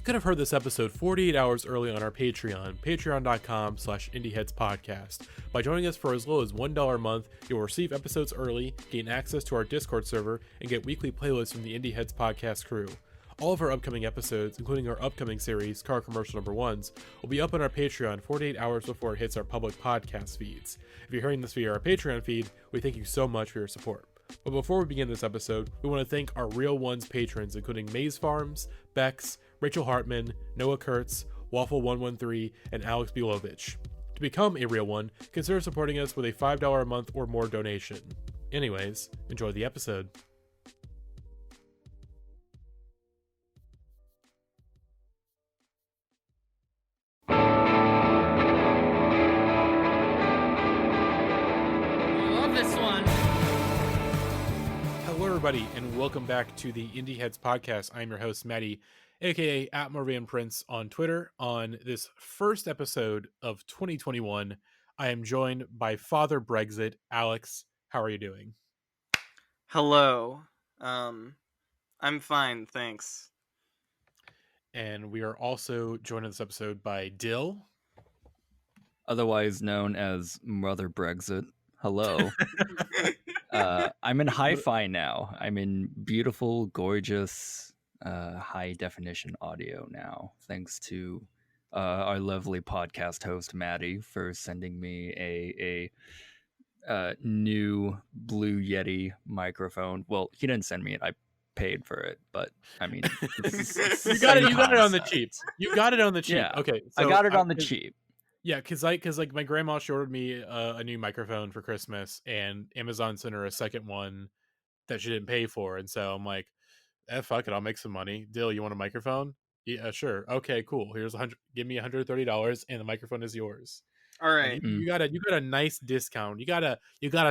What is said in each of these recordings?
could have heard this episode 48 hours early on our Patreon, patreon.com/indieheadspodcast. By joining us for as low as $1 a month, you'll receive episodes early, gain access to our Discord server, and get weekly playlists from the Indieheads podcast crew. All of our upcoming episodes, including our upcoming series, Car Commercial Number Ones, will be up on our Patreon 48 hours before it hits our public podcast feeds. If you're hearing this via our Patreon feed, we thank you so much for your support. But before we begin this episode, we want to thank our Real Ones patrons, including Maizefarms, Bex, Rachel Hartman, Noah Kurtz, Waffle113, and Alex Bielovich. To become a Real One, consider supporting us with a $5 a month or more donation. Anyways, enjoy the episode. Everybody, and welcome back to the Indieheads podcast. I'm your host, Matty, aka @MorvanPrince on Twitter. On this first episode of 2021, I am joined by Father Brexit, Alex. How are you doing? Hello. I'm fine, thanks. And we are also joined in this episode by Dill, otherwise known as Mother Brexit. Hello. I'm in hi-fi now. I'm in beautiful, gorgeous, high-definition audio now, thanks to our lovely podcast host, Matty, for sending me a new Blue Yeti microphone. Well, he didn't send me it. I paid for it, but I mean... You got it on the cheap. You got it on the cheap. Yeah, okay. So I got it on the cheap. Yeah, because my grandma showed me a new microphone for Christmas, and Amazon sent her a second one that she didn't pay for, and so I'm like, fuck it, I'll make some money. Dill, you want a microphone? Yeah, sure. Okay, cool. Here's give me $130, and the microphone is yours. All right. You got a nice discount. You got a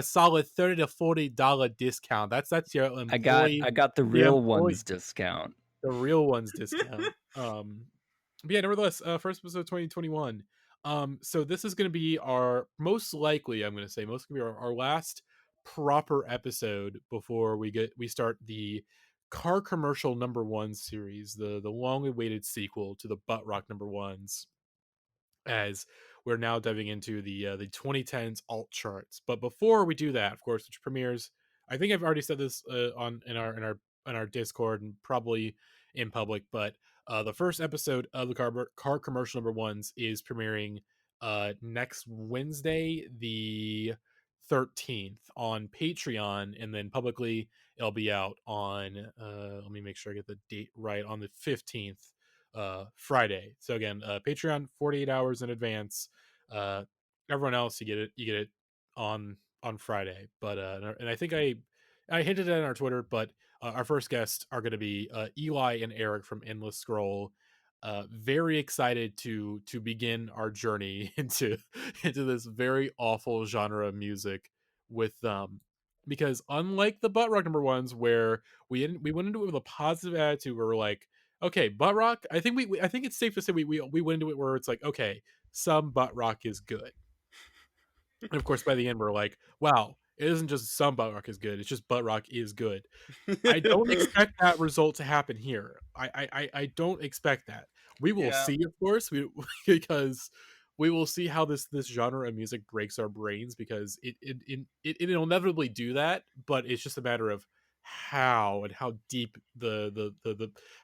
solid $30 to $40 discount. That's your employee. I got the Real Ones discount. The Real Ones discount. But yeah, nevertheless, first episode 2021. So this is going to be our most likely our last proper episode before we start the Car Commercial Number One series, the long-awaited sequel to the Butt Rock Number Ones, as we're now diving into the 2010s alt charts. But before we do that, of course, which premieres, I think I've already said this in our Discord and probably in public, but the first episode of the Car Commercial Number Ones is premiering next Wednesday, the 13th, on Patreon, and then publicly it'll be out on let me make sure I get the date right, on the 15th, Friday. So again, Patreon 48 hours in advance. Everyone else, you get it on Friday. But and I think I hinted at it on our Twitter, but our first guests are going to be Eli and Eric from Endless Scroll. Very excited to begin our journey into this very awful genre of music with them, because unlike the Butt Rock Number Ones, where we went into it with a positive attitude, where we're like, okay, butt rock, I think it's safe to say we went into it where it's like, okay, some butt rock is good. And of course, by the end, we're like, wow, it isn't just some butt rock is good, it's just butt rock is good. I don't expect that result to happen here. I don't expect that. We will see, of course, because we will see how this genre of music breaks our brains, because it'll inevitably do that, but it's just a matter of how deep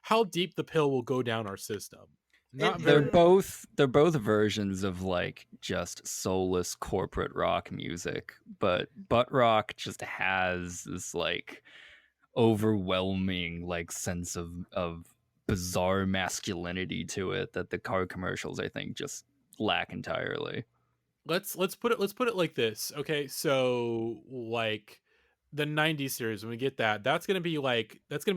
how deep the pill will go down our system. They're both versions of like just soulless corporate rock music, but butt rock just has this like overwhelming like sense of bizarre masculinity to it that the car commercials, I think, just lack entirely. Let's put it like this. Okay, so like the 90s series, when we get that's gonna be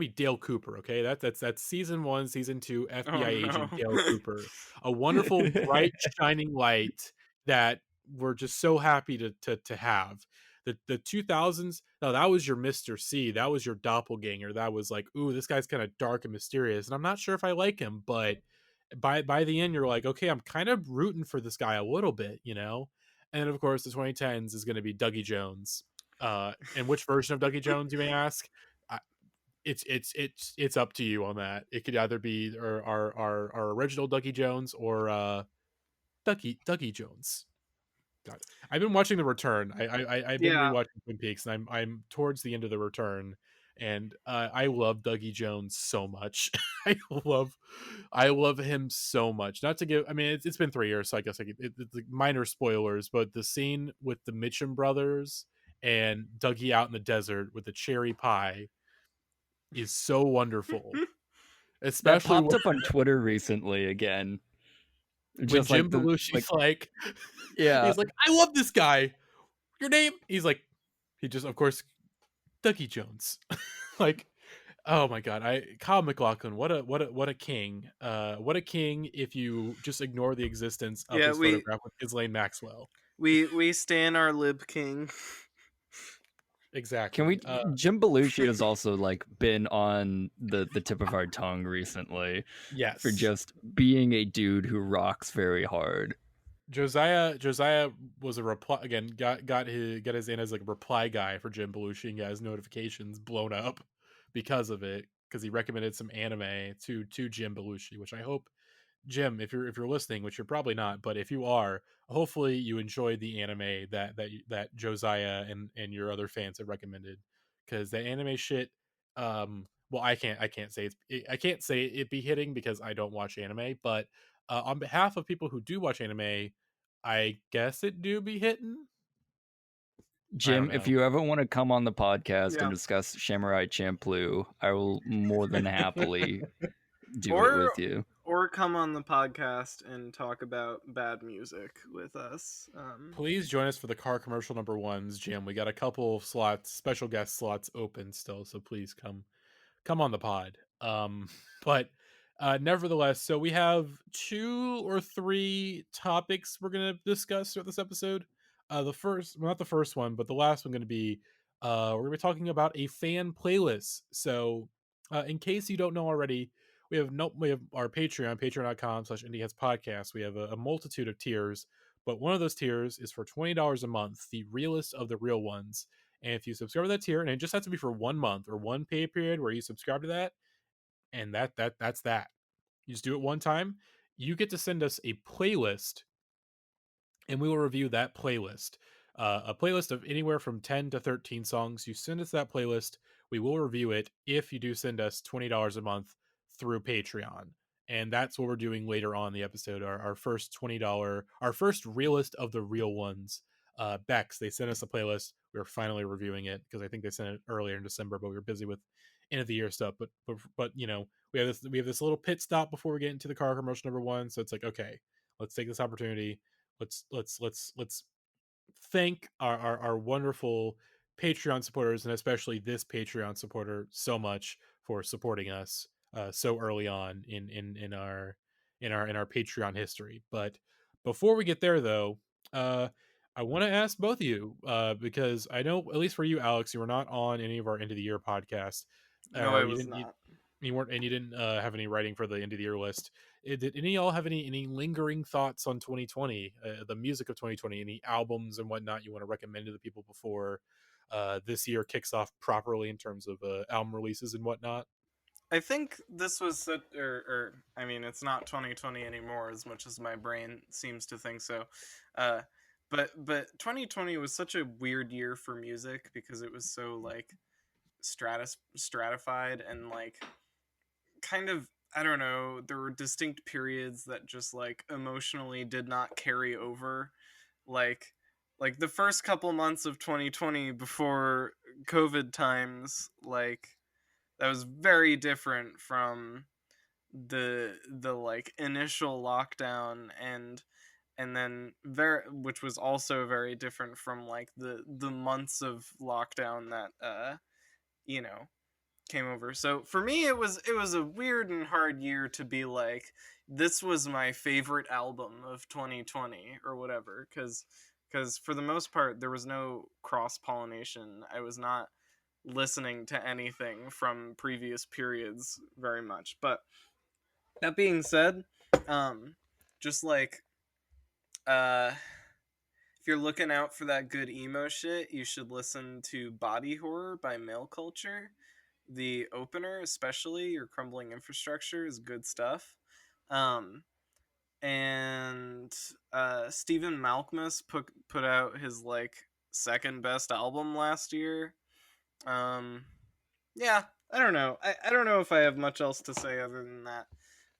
Dale Cooper. Okay, that's season 1, season 2 FBI agent Dale Cooper, a wonderful bright shining light that we're just so happy to have. The 2000s, no, that was your Mr. C, that was your doppelganger, that was like, ooh, this guy's kind of dark and mysterious, and I'm not sure if I like him, but by the end you're like, okay, I'm kind of rooting for this guy a little bit, you know. And of course the 2010s is going to be Dougie Jones. And which version of Dougie Jones, you may ask? it's up to you on that. It could either be our original Dougie Jones or Dougie Jones. God, I've been watching The Return. I've been Yeah. rewatching Twin Peaks, and I'm towards the end of The Return, and I love Dougie Jones so much. I love him so much. Not to give, I mean, it's been 3 years, so I guess it's like minor spoilers, but the scene with the Mitchum brothers and Dougie out in the desert with the cherry pie is so wonderful. That Especially popped up on Twitter recently again. when Just Jim like Belushi's like, yeah. he's like, I love this guy. Your name? He's like, he just, of course, Dougie Jones. Like, oh my god, Kyle MacLachlan, what a king. What a king if you just ignore the existence of Yeah, his photograph with Ghislaine Maxwell. we stan our lib king. Exactly. Can we? Jim Belushi has also like been on the tip of our tongue recently Yes. for just being a dude who rocks very hard. Josiah was a reply again. Got his in as like a reply guy for Jim Belushi and got his notifications blown up because of it, because he recommended some anime to Jim Belushi, which I hope, Jim, if you're listening, which you're probably not, but if you are, hopefully you enjoyed the anime that Josiah and your other fans have recommended, because the anime shit, well, I can't say I can't say it be hitting because I don't watch anime, but on behalf of people who do watch anime, I guess it do be hitting. Jim, if you ever want to come on the podcast and Yeah. discuss Samurai Champloo, I will more than happily do it Or with you. or come on the podcast and talk about bad music with us. Please join us for the car commercial number ones, Jim. We got a couple slots, special guest slots open still, so please come on the pod. But nevertheless, so we have 2 or 3 topics we're gonna discuss throughout this episode. The first, well, not the first one, but the last one, gonna be we're gonna be talking about a fan playlist. So in case you don't know already, we have our patreon.com/indieheads podcast. We have a multitude of tiers, but one of those tiers is for $20 a month, the realest of the real ones. And if you subscribe to that tier, and it just has to be for 1 month or one pay period where you subscribe to that, and that's that. You just do it one time. You get to send us a playlist, and we will review that playlist. A playlist of anywhere from 10 to 13 songs. You send us that playlist, we will review it if you do send us $20 a month through Patreon. And that's what we're doing later on in the episode. Our first $20, our first realist of the real ones. Bex, they sent us a playlist. We were finally reviewing it because I think they sent it earlier in December, but we were busy with end of the year stuff. But you know, we have this little pit stop before we get into the car commercial number one. So it's like, okay, let's take this opportunity. Let's thank our wonderful Patreon supporters, and especially this Patreon supporter, so much for supporting us so early on in our Patreon history. But before we get there, though, I want to ask both of you, because I know, at least for you, Alex, you were not on any of our end of the year podcasts. No, I was not. You weren't, and you didn't have any writing for the end of the year list. Did any of y'all have any lingering thoughts on 2020, the music of 2020, any albums and whatnot you want to recommend to the people before this year kicks off properly in terms of album releases and whatnot? I think this was I mean, it's not 2020 anymore as much as my brain seems to think so. But 2020 was such a weird year for music because it was so like stratified and like kind of, I don't know, there were distinct periods that just like emotionally did not carry over. Like the first couple months of 2020 before COVID times, like that was very different from the like initial lockdown, and then which was also very different from like the months of lockdown that you know came over. So for me it was a weird and hard year to be like, this was my favorite album of 2020 or whatever, because for the most part there was no cross pollination. I was not listening to anything from previous periods very much. But that being said, just like if you're looking out for that good emo shit, you should listen to Body Horror by Male Culture. the opener, especially Your Crumbling Infrastructure, is good stuff. And Stephen Malkmus put out his like second best album last year. Yeah, I don't know. I don't know if I have much else to say other than that.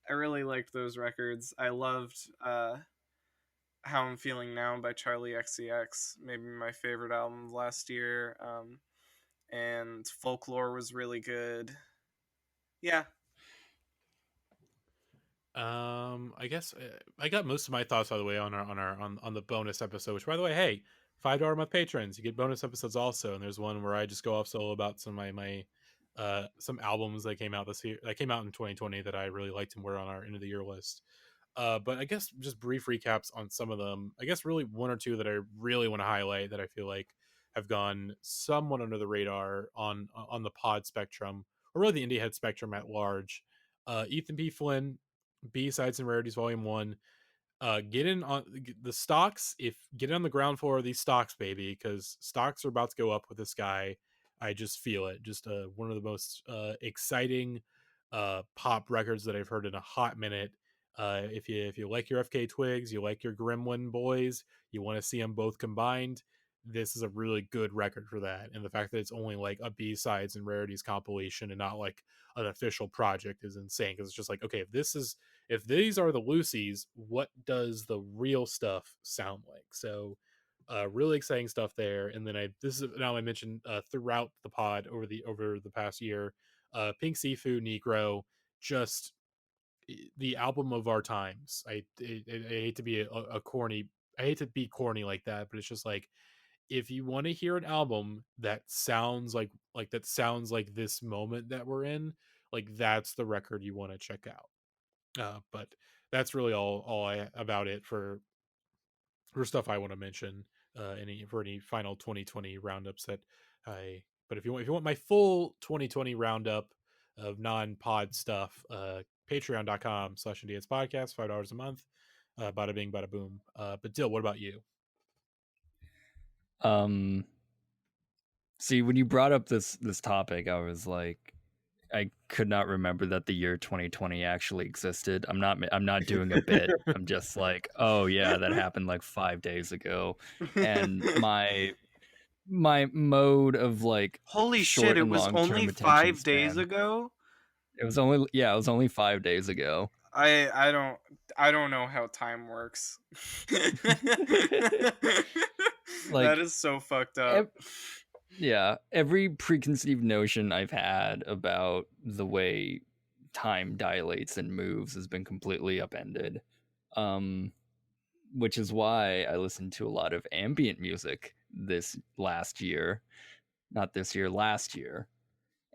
I really liked those records. I loved How I'm Feeling Now by Charlie XCX, maybe my favorite album of last year. And Folklore was really good. Yeah. I guess I got most of my thoughts out of the way on the bonus episode. Which, by the way, hey, $5 a month patrons, you get bonus episodes also. And there's one where I just go off solo about some of my some albums that came out this year, that came out in 2020 that I really liked and were on our end of the year list. But I guess just brief recaps on some of them. I guess really one or two that I really want to highlight that I feel like have gone somewhat under the radar on the pod spectrum, or really the Indiehead spectrum at large. Ethan P. Flynn, B-Sides and Rarities Volume 1. Get in on the stocks. Get on the ground floor of these stocks, baby, because stocks are about to go up with this guy. I just feel it. Just one of the most exciting pop records that I've heard in a hot minute. If you like your FK Twigs, you like your Gremlin boys, you want to see them both combined, this is a really good record for that. And the fact that it's only like a B-Sides and Rarities compilation and not like an official project is insane, because it's just like, okay, if these are the Lucy's, what does the real stuff sound like? So really exciting stuff there. And then this is now I mentioned throughout the pod over the past year, Pink Seafood Negro, just the album of our times. I hate to be a corny, I hate to be corny like that, but it's just like, if you want to hear an album that sounds like this moment that we're in, like that's the record you want to check out. But that's really all I about it for stuff I want to mention. Any final 2020 roundups that I. But if you want my full 2020 roundup of non-pod stuff, patreon.com/Indieheads podcast, $5 a month. Bada bing, bada boom. But Dill, what about you? See, when you brought up this topic, I was like, I could not remember that the year 2020 actually existed. I'm not doing a bit. I'm just like, oh yeah, that happened like 5 days ago. And my mode of like, holy short shit, it and was long-term only attention 5 days span. ago? It was only 5 days ago. I don't know how time works. Like, that is so fucked up. Yeah, every preconceived notion I've had about the way time dilates and moves has been completely upended. Which is why I listened to a lot of ambient music this last year. Not this year, last year.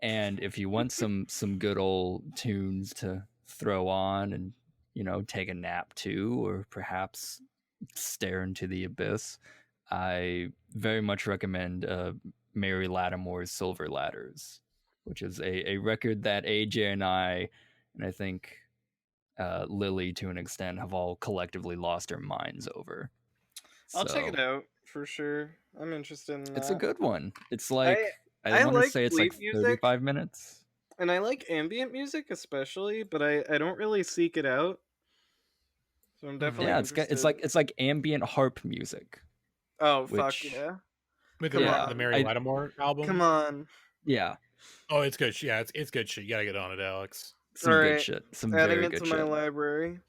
And if you want some good old tunes to throw on and, take a nap to, or perhaps stare into the abyss, I very much recommend Mary Lattimore's Silver Ladders, which is a record that AJ and I think Lily to an extent have all collectively lost our minds over. I'll check it out for sure. I'm interested in that. It's a good one. It's like I want to say it's like 35 minutes. And I like ambient music especially, but I don't really seek it out. So I'm definitely interested. It's like ambient harp music. Oh, fuck yeah. With the Mary Lattimore album? Come on. Yeah. Oh, it's good. Yeah, it's good shit. You gotta get on it, Alex. Some good shit. Some adding very it good to shit. my library.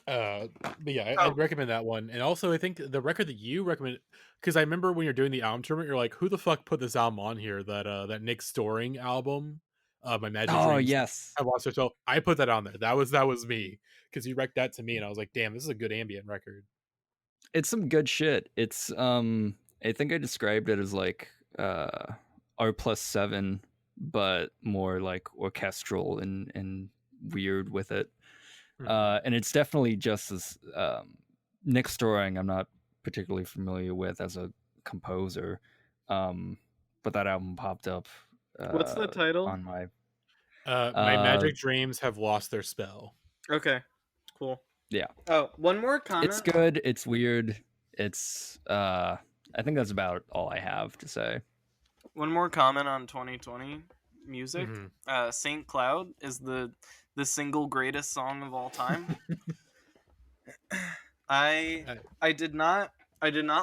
But yeah, I'd recommend that one. And also, I think the record that you recommend, because I remember when you're doing the album tournament, you're like, who the fuck put this album on here? That Nick Storing album, My Magic Dreams. Oh, yes. I lost it. So I put that on there. That was me, because you rec that to me, and I was like, damn, this is a good ambient record. It's some good shit. It's I think I described it as like R+7, but more like orchestral and weird with it. And it's definitely just as Nick Storing, I'm not particularly familiar with as a composer, but that album popped up. What's the title? On my My Magic Dreams Have Lost Their Spell. Okay, cool. Yeah. Oh, one more comment. It's good. It's weird. It's I think that's about all I have to say. One more comment on 2020. music. Mm-hmm. Saint Cloud is the single greatest song of all time. I I did not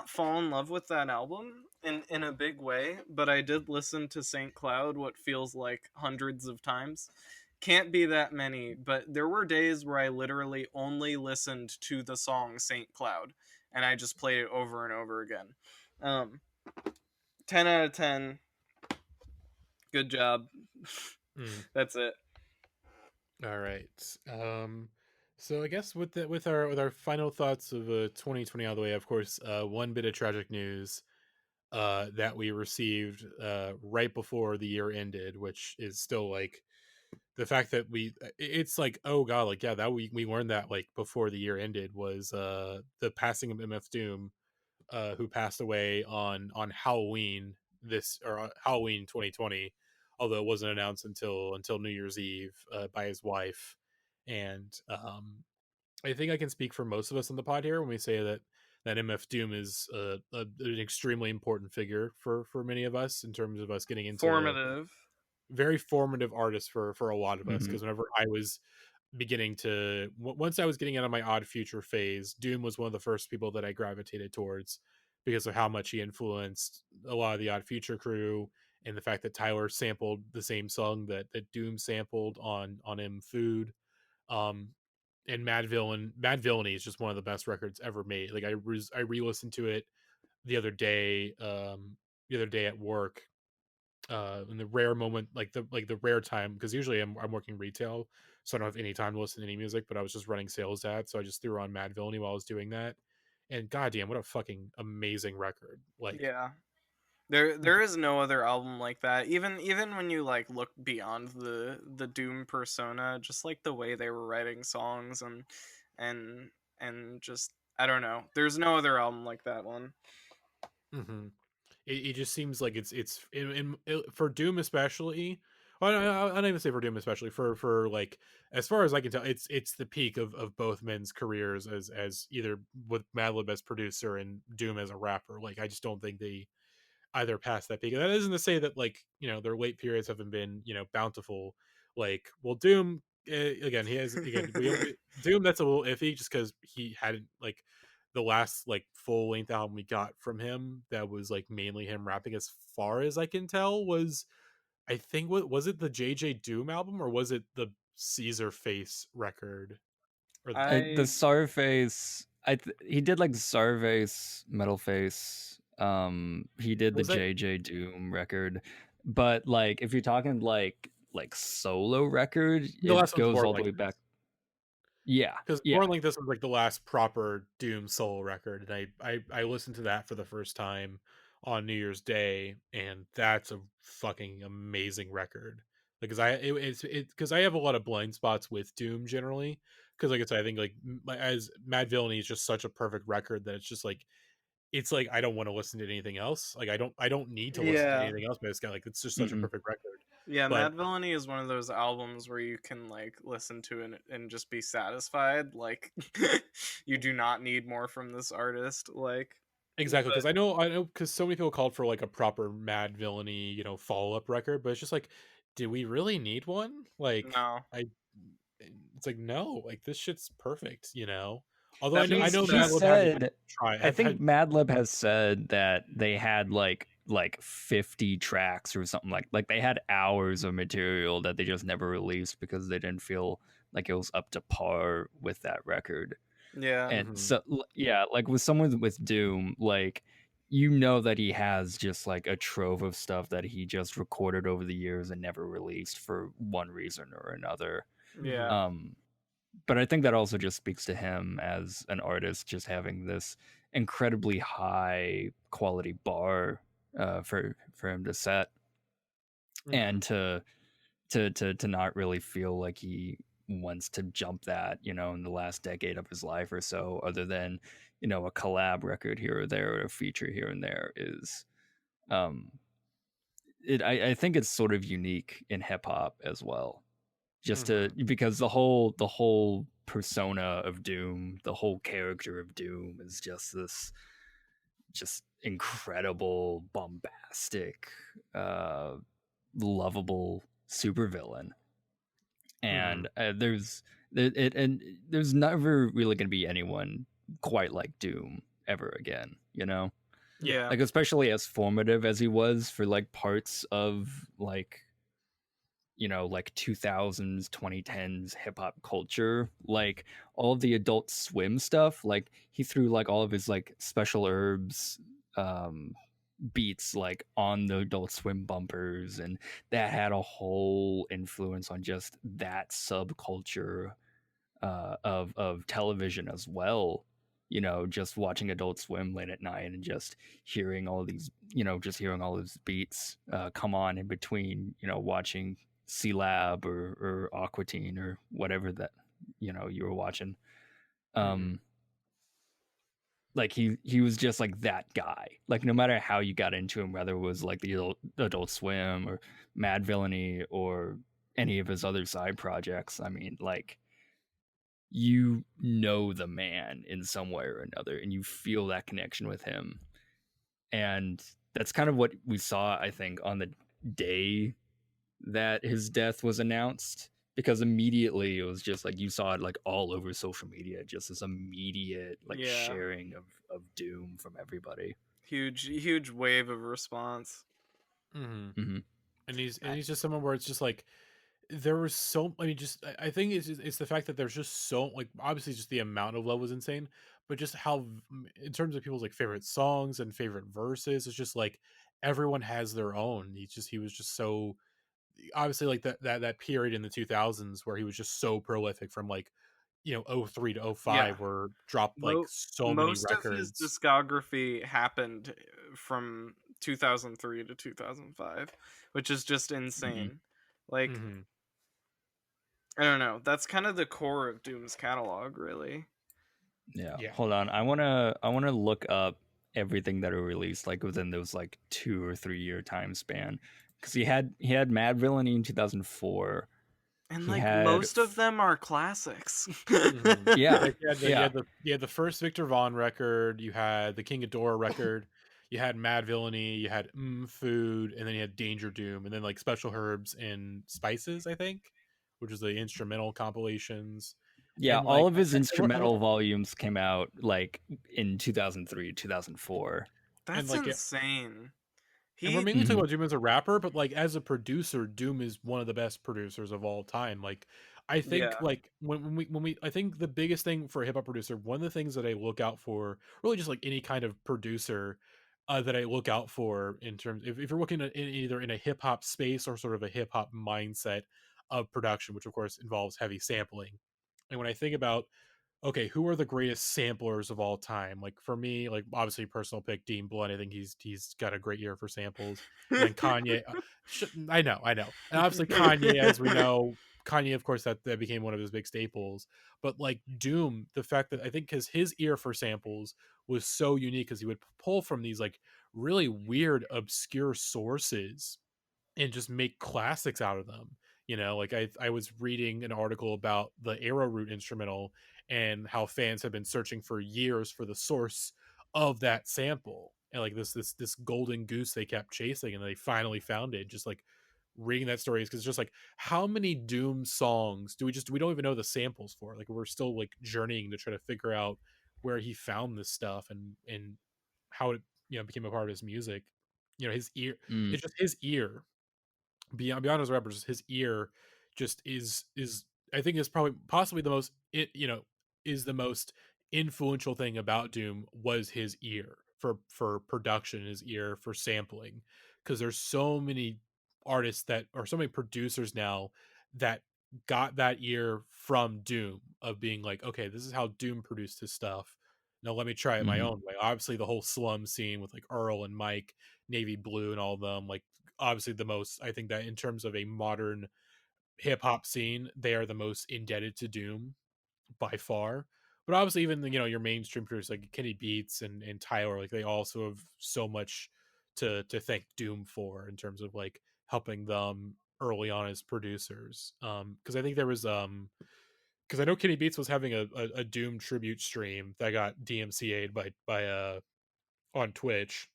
fall in love with that album in a big way, but I did listen to Saint Cloud what feels like hundreds of times. Can't be that many, but there were days where I literally only listened to the song Saint Cloud and I just played it over and over again. 10 out of 10. Good job. That's it. All right. So I guess with our final thoughts of 2020 out of the way, of course, one bit of tragic news that we received right before the year ended, which is still like the fact that it's like, oh god, like yeah, that we learned that like before the year ended was the passing of MF Doom, who passed away on Halloween Halloween 2020, although it wasn't announced until New Year's Eve by his wife. And I think I can speak for most of us on the pod here when we say that MF Doom is an extremely important figure for many of us in terms of us getting into Formative. very formative artist for a lot of us, Mm-hmm. because whenever I was beginning to once I was getting out of my Odd Future phase, Doom was one of the first people that I gravitated towards because of how much he influenced a lot of the Odd Future crew, and the fact that Tyler sampled the same song that Doom sampled on M Food. um and Mad Villainy is just one of the best records ever made. Like I re-listened to it the other day, at work, in the rare moment, like the rare time, because usually I'm working retail, so I don't have any time to listen to any music, but I was just running sales ads, so I just threw on Mad Villainy while I was doing that, and goddamn, what a fucking amazing record. Like, Yeah. There is no other album like that. Even when you like look beyond the Doom persona, just like the way they were writing songs and and just I don't know. There's no other album like that one. mm-hmm. It just seems like it's for Doom especially. I don't even say for Doom especially, for like, as far as I can tell, it's the peak of both men's careers as either with Madlib as producer and Doom as a rapper. Like, I just don't think they either past that peak. And that isn't to say that, like, their late periods haven't been bountiful. Like, well, Doom, again, he has, again, Doom, that's a little iffy just because he hadn't, like, the last like full length album we got from him that was like mainly him rapping, as far as I can tell, was, I think, what was it, the JJ Doom album, or was it the Caesar Face record? Or The I Starface, he did like the Starface, Metal Face. He did the was that JJ Doom record, but like if you're talking like solo record, the it last one's goes Born all the Like way back. Yeah, because yeah. Born Like This was like the last proper Doom solo record, and I listened to that for the first time on New Year's Day, and that's a fucking amazing record. Because because I have a lot of blind spots with Doom generally, because like I said, I think like as Mad Villainy is just such a perfect record that it's like I don't want to listen to anything else. Like, I don't need to listen to yeah. anything else by this guy. Like, it's just such a Mm-mm. perfect record. Yeah, But Mad Villainy is one of those albums where you can like listen to it and just be satisfied. Like you do not need more from this artist. Like exactly, because I know, because so many people called for like a proper Mad Villainy, follow up record, but it's just like, do we really need one? Like, no. it's like, no, like, this shit's perfect. Although That I means know He Madlib said, I have think had. Madlib has said that they had like 50 tracks or something, like they had hours of material that they just never released because they didn't feel like it was up to par with that record. yeah. And Mhm, so yeah, like with someone with Doom, like you know that he has just like a trove of stuff that he just recorded over the years and never released for one reason or another. Yeah. mhm, um but I think that also just speaks to him as an artist, just having this incredibly high quality bar for him to set, mhm, and to not really feel like he wants to jump that, in the last decade of his life or so, other than a collab record here or there or a feature here and there is um I think it's sort of unique in hip hop as well, just to mhm, because the whole persona of Doom, the whole character of Doom is just this just incredible bombastic uh lovable supervillain. And there's never really gonna be anyone quite like Doom ever again, you know? Yeah. Like, especially as formative as he was for like parts of like, you know, like 2000s 2010s hip-hop culture, like all of the Adult Swim stuff, like he threw like all of his like Special Herbs beats like on the Adult Swim bumpers, and that had a whole influence on just that subculture of television as well. You know, just watching Adult Swim late at night and just hearing all these, you know, just hearing all these beats come on in between, you know, watching C Lab or Aqua Teen or whatever that, you know, you were watching. Like he was just like that guy. Like no matter how you got into him, whether it was like the Adult Swim or Mad Villainy or any of his other side projects, I mean, like, you know the man in some way or another, and you feel that connection with him. And that's kind of what we saw, I think, on the day that his death was announced, because immediately it was just like you saw it like all over social media, just this immediate like sharing of doom from everybody. Huge wave of response. And he's just someone where it's just like there was so, I mean, just I think it's the fact that there's just so, like, obviously just the amount of love was insane, but just how in terms of people's like favorite songs and favorite verses, it's just like everyone has their own. He was just so, obviously, like that period in the 2000s where he was just so prolific from like, you know, 03 to 05 where dropped like so many Most of his records. discography happened from 2003 to 2005, which is just insane. Like, I don't know, that's kind of the core of Doom's catalog, really. Yeah. Hold on, I want to look up everything that are released like within those like 2 or 3 year time span, because he had Mad Villainy in 2004, and like most of them are classics. Yeah. Like you had the first Victor Vaughn record, you had the King Ghidorah record, you had Mad Villainy, you had Food, and then you had Danger Doom, and then like Special Herbs and Spices, I think, which is the instrumental compilations. Yeah, and all like of his instrumental volumes came out like in 2003, 2004. That's insane. And we're mainly talking about Doom as a rapper, but like as a producer, Doom is one of the best producers of all time. Like, I think like when we I think the biggest thing for a hip hop producer, one of the things that I look out for, really just like any kind of producer that I look out for in terms, if you're looking at either in a hip hop space or sort of a hip hop mindset of production, which of course involves heavy sampling. And when I think about, okay, who are the greatest samplers of all time? Like for me, like obviously personal pick, Dean Blunt. I think he's got a great ear for samples. And then Kanye, I know, and obviously Kanye, as we know, Kanye, of course, that became one of his big staples. But like Doom, the fact that I think because his ear for samples was so unique, because he would pull from these like really weird, obscure sources and just make classics out of them. You know, like I was reading an article about the Arrowroot instrumental and how fans have been searching for years for the source of that sample, and like this golden goose they kept chasing, and they finally found it. Just like reading that story, because it's just like, how many Doom songs do we don't even know the samples for? Like we're still like journeying to try to figure out where he found this stuff and how it, you know, became a part of his music. You know, his ear, it's just his ear beyond his rappers, his ear just is I think is probably possibly the most, you know, is the most influential thing about Doom was his ear for production, his ear for sampling, because there's so many artists that, or so many producers now that got that ear from Doom, of being like, okay, this is how Doom produced his stuff. Now let me try it my own way. Obviously, the whole slum scene with like Earl and Mike, Navy Blue, and all of them, like obviously the most, I think that in terms of a modern hip hop scene, they are the most indebted to Doom by far. But obviously, even, you know, your mainstream producers like Kenny Beats and Tyler, like they also have so much to thank Doom for in terms of like helping them early on as producers. Because I think there was because I know Kenny Beats was having a Doom tribute stream that got DMCA'd by on Twitch.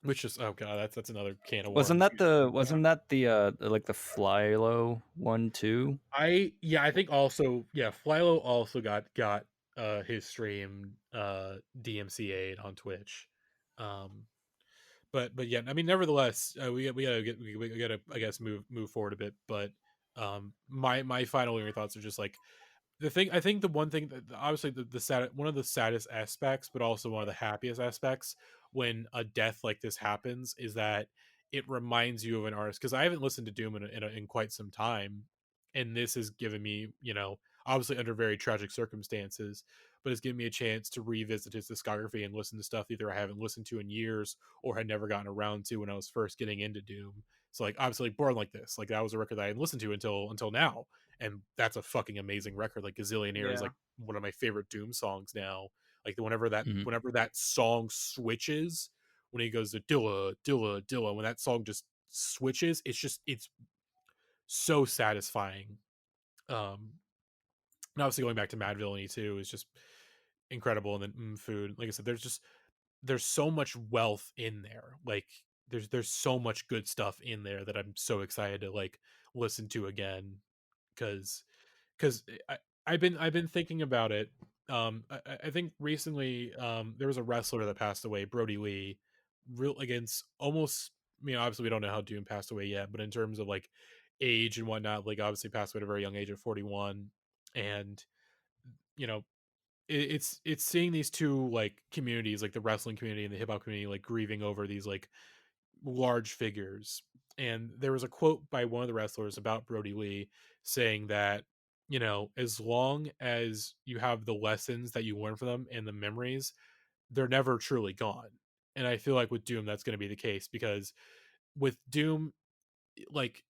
which is, oh god, that's another can of Wasn't worms. that the like the Flylo one too? I think also, Flylo also got his stream DMCA'd on Twitch. Um but yeah, I mean, nevertheless, we gotta, I guess, move forward a bit. But my final thoughts are just like, the thing, I think the one thing that obviously the sad, one of the saddest aspects, but also one of the happiest aspects when a death like this happens, is that it reminds you of an artist. Because I haven't listened to Doom in quite some time, and this has given me, obviously under very tragic circumstances, but it's given me a chance to revisit his discography and listen to stuff either I haven't listened to in years or had never gotten around to when I was first getting into Doom. So like, obviously, like Born Like This, like that was a record that I hadn't listened to until now, and that's a fucking amazing record. Like Gazillionaire is Yeah. like one of my favorite Doom songs now. Like whenever that Mhm. whenever that song switches, when he goes to Dilla Dilla Dilla, when that song just switches, it's so satisfying. And obviously going back to Mad Villainy too is just incredible. And then Food, like I said, there's so much wealth in there. Like there's so much good stuff in there that I'm so excited to like listen to again, because because I've been thinking about it. I think recently there was a wrestler that passed away, Brody Lee, real against almost. I mean, obviously we don't know how Doom passed away yet, but in terms of like age and whatnot, like obviously passed away at a very young age of 41, and you know it's seeing these two like communities, like the wrestling community and the hip hop community, like grieving over these like large figures. And there was a quote by one of the wrestlers about Brody Lee saying that, as long as you have the lessons that you learn from them and the memories, they're never truly gone. And I feel like with Doom, that's going to be the case, because with Doom, like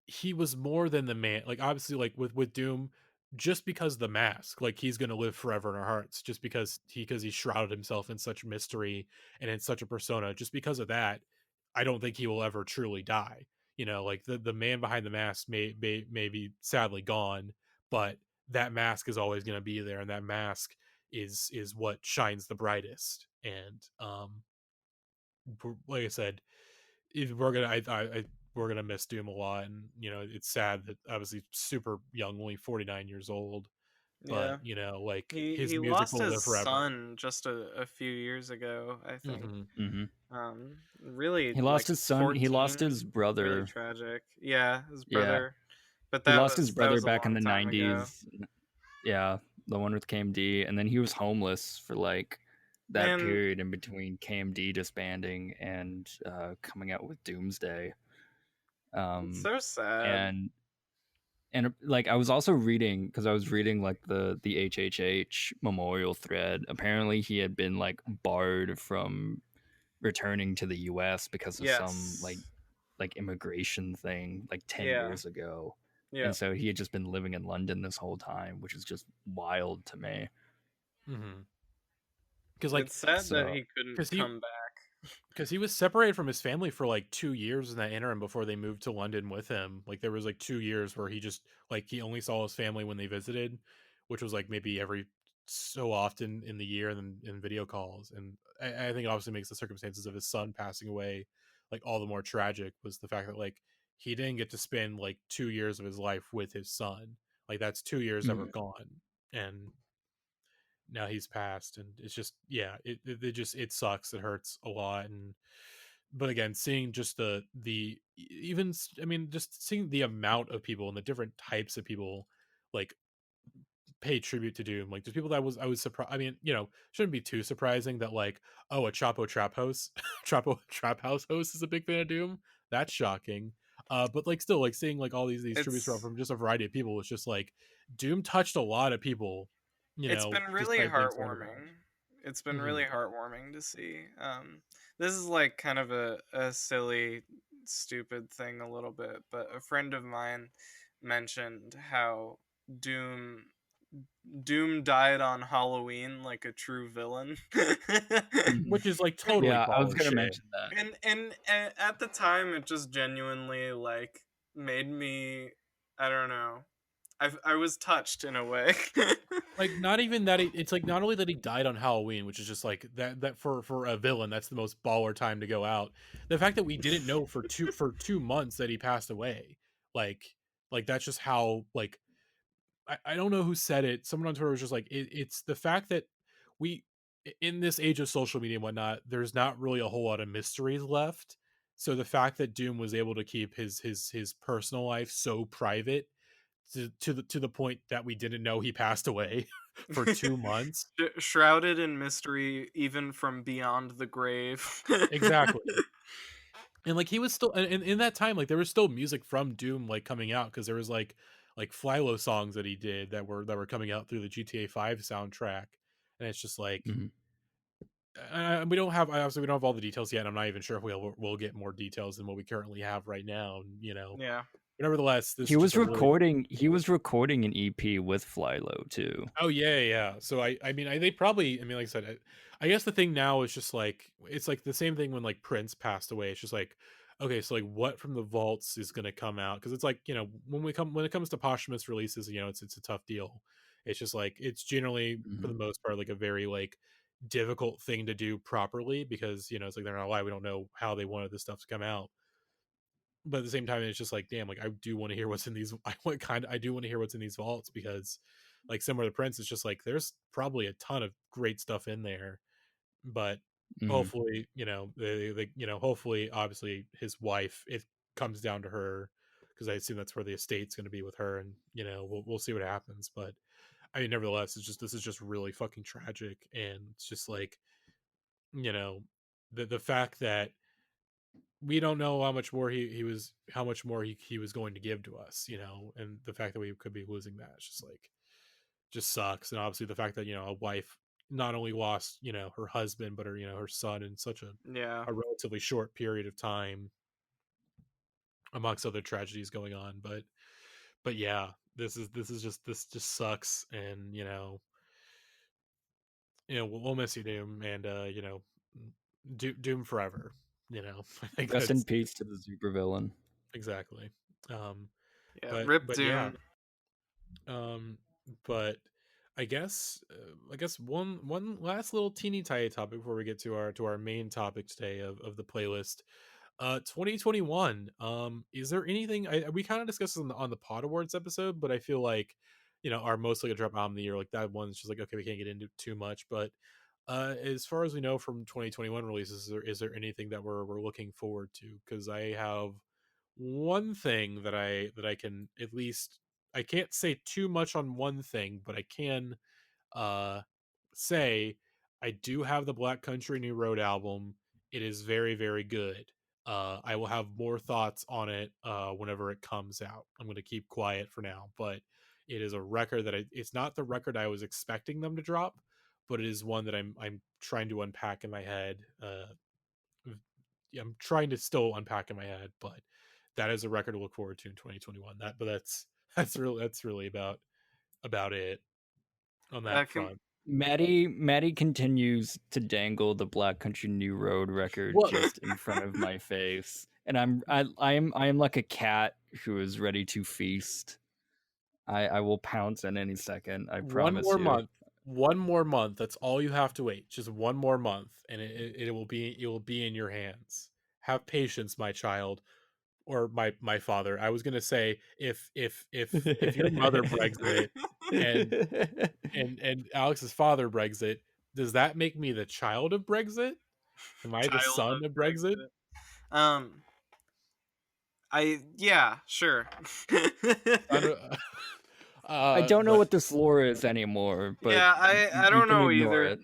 he was more than the man. Like obviously, like with Doom, just because the mask, like he's gonna live forever in our hearts, just because he shrouded himself in such mystery and in such a persona. Just because of that, I don't think he will ever truly die. Like the man behind the mask may be sadly gone, but that mask is always gonna be there, and that mask is what shines the brightest. And like I said, if we're gonna we're gonna miss Doom a lot. And it's sad that obviously super young, only 49 years old, but Yeah. like his He music lost will his live forever. son just a few years ago, I think. Hmm. Mhm. Really He lost like his son. He lost 14. his Really brother. tragic. Yeah, his Yeah, brother. But he that lost his was brother a back in long the time ago. '90s. Yeah, the one with KMD, and then he was homeless for like that Man, period in between KMD disbanding and coming out with Doomsday. it's Um, so sad. and like I was also reading, because I was reading like the HHH memorial thread. Apparently, he had been like barred from returning to the U.S. because of some Yes. like immigration thing like 10 Yeah. years ago. Yeah. And so he had just been living in London this whole time, which is just wild to me. Hmm. Because like It's sad that So he couldn't because he come back. because he was separated from his family for like 2 years in that interim before they moved to London with him. Like there was like 2 years where he just like he only saw his family when they visited, which was like maybe every so often in the year, and then in video calls. And I think it obviously makes the circumstances of his son passing away like all the more tragic, was the fact that like he didn't get to spend like 2 years of his life with his son. Like that's 2 years that were mhm. gone. And now he's passed, and it's just, yeah, it just, it sucks, it hurts a lot. And but again, seeing just the even I mean, just seeing the amount of people and the different types of people like pay tribute to Doom. Like there's people that I was surprised. I mean, shouldn't be too surprising that like, oh, a Chapo Trap House Chapo Trap House host is a big fan of Doom. That's shocking. But like still, like seeing like all these tributes It's from just a variety of people, it's just like Doom touched a lot of people, it's been really despite being so underground. heartwarming. It's been Hmm. really heartwarming to see. This is like kind of a silly, stupid thing a little bit, but a friend of mine mentioned how Doom Doom died on Halloween like a true villain. Mhm. Which is like and, totally Yeah, I was baller gonna shit. mention that. and at the time it just genuinely like made me, I don't know. I was touched in a way. Like, not even that it's like not only that he died on Halloween, which is just like that for a villain, that's the most baller time to go out. The fact that we didn't know for 2 months that he passed away, like that's just how, like, I don't know who said it. Someone on Twitter was just like, it's the fact that we, in this age of social media and whatnot, there's not really a whole lot of mysteries left. So the fact that Doom was able to keep his personal life so private to the point that we didn't know he passed away for 2 months. Shrouded in mystery, even from beyond the grave. Exactly. And like he was still in that time, like there was still music from Doom like coming out, because there was like Flylo songs that he did that were coming out through the GTA 5 soundtrack. And it's just like, we don't have, obviously we don't have all the details yet. I'm not even sure if we'll get more details than what we currently have right now, you know. Yeah. But nevertheless, this he was just recording. He was recording an EP with Flylo too. Oh yeah. So I mean, they probably, I mean, like I said, I guess the thing now is just like, it's like the same thing when like Prince passed away. It's just like, okay, so like what from the vaults is going to come out? Because it's like, you know, when it comes to posthumous releases, you know, it's a tough deal. It's just like, it's generally for the most part like a very like difficult thing to do properly, because, you know, it's like, they're not lie, we don't know how they wanted this stuff to come out. But at the same time, it's just like, damn, like I do want to hear what's in these. I do want to hear what's in these vaults, because, like, similar to Prince, it's just like there's probably a ton of great stuff in there. But hopefully, you know, they you know, hopefully, obviously, his wife, it comes down to her, because I assume that's where the estate's going to be with her, and you know, we'll see what happens. But I mean, nevertheless, it's just, this is just really fucking tragic, and it's just like, you know, the fact that we don't know how much more how much more he was going to give to us, you know, and the fact that we could be losing that, it's just like, just sucks. And obviously the fact that, you know, a wife not only lost, you know, her husband, but her, you know, her son in such a relatively short period of time, amongst other tragedies going on. But yeah, this just sucks. And we'll miss you, Doom, and you know, Doom forever, you know. I think Rest in that's peace to the supervillain. exactly. Yeah, but rip but Doom. yeah, but I guess one last little teeny tiny topic before we get to our main topic today of the playlist. 2021, is there anything, we kind of discussed this on the Pod Awards episode, but I feel like, you know, our mostly a drop album of the year, like that one's just like, okay, we can't get into too much. But as far as we know from 2021 releases, is there anything that we're looking forward to? Because I have one thing that I can at least, I can't say too much on one thing, but I can uh say I do have the Black Country New Road album. It is very, very good. I will have more thoughts on it whenever it comes out. I'm going to keep quiet for now, but it is a record that it's not the record I was expecting them to drop, but it is one that I'm trying to unpack in my head. I'm trying to still unpack in my head, but that is a record to look forward to in 2021. That's really about it on that front. Matty continues to dangle the Black Country New Road record just in front of my face, and I am like a cat who is ready to feast. I will pounce at any second. I promise you. One more month. That's all you have to wait. Just one more month, and it will be in your hands. Have patience, my child, or my father. I was gonna say, if your mother Brexit and Alex's father Brexit, does that make me the child of Brexit? Am I the son of Brexit? Yeah, sure. I don't know what this lore is anymore, but yeah, I don't know ignore either.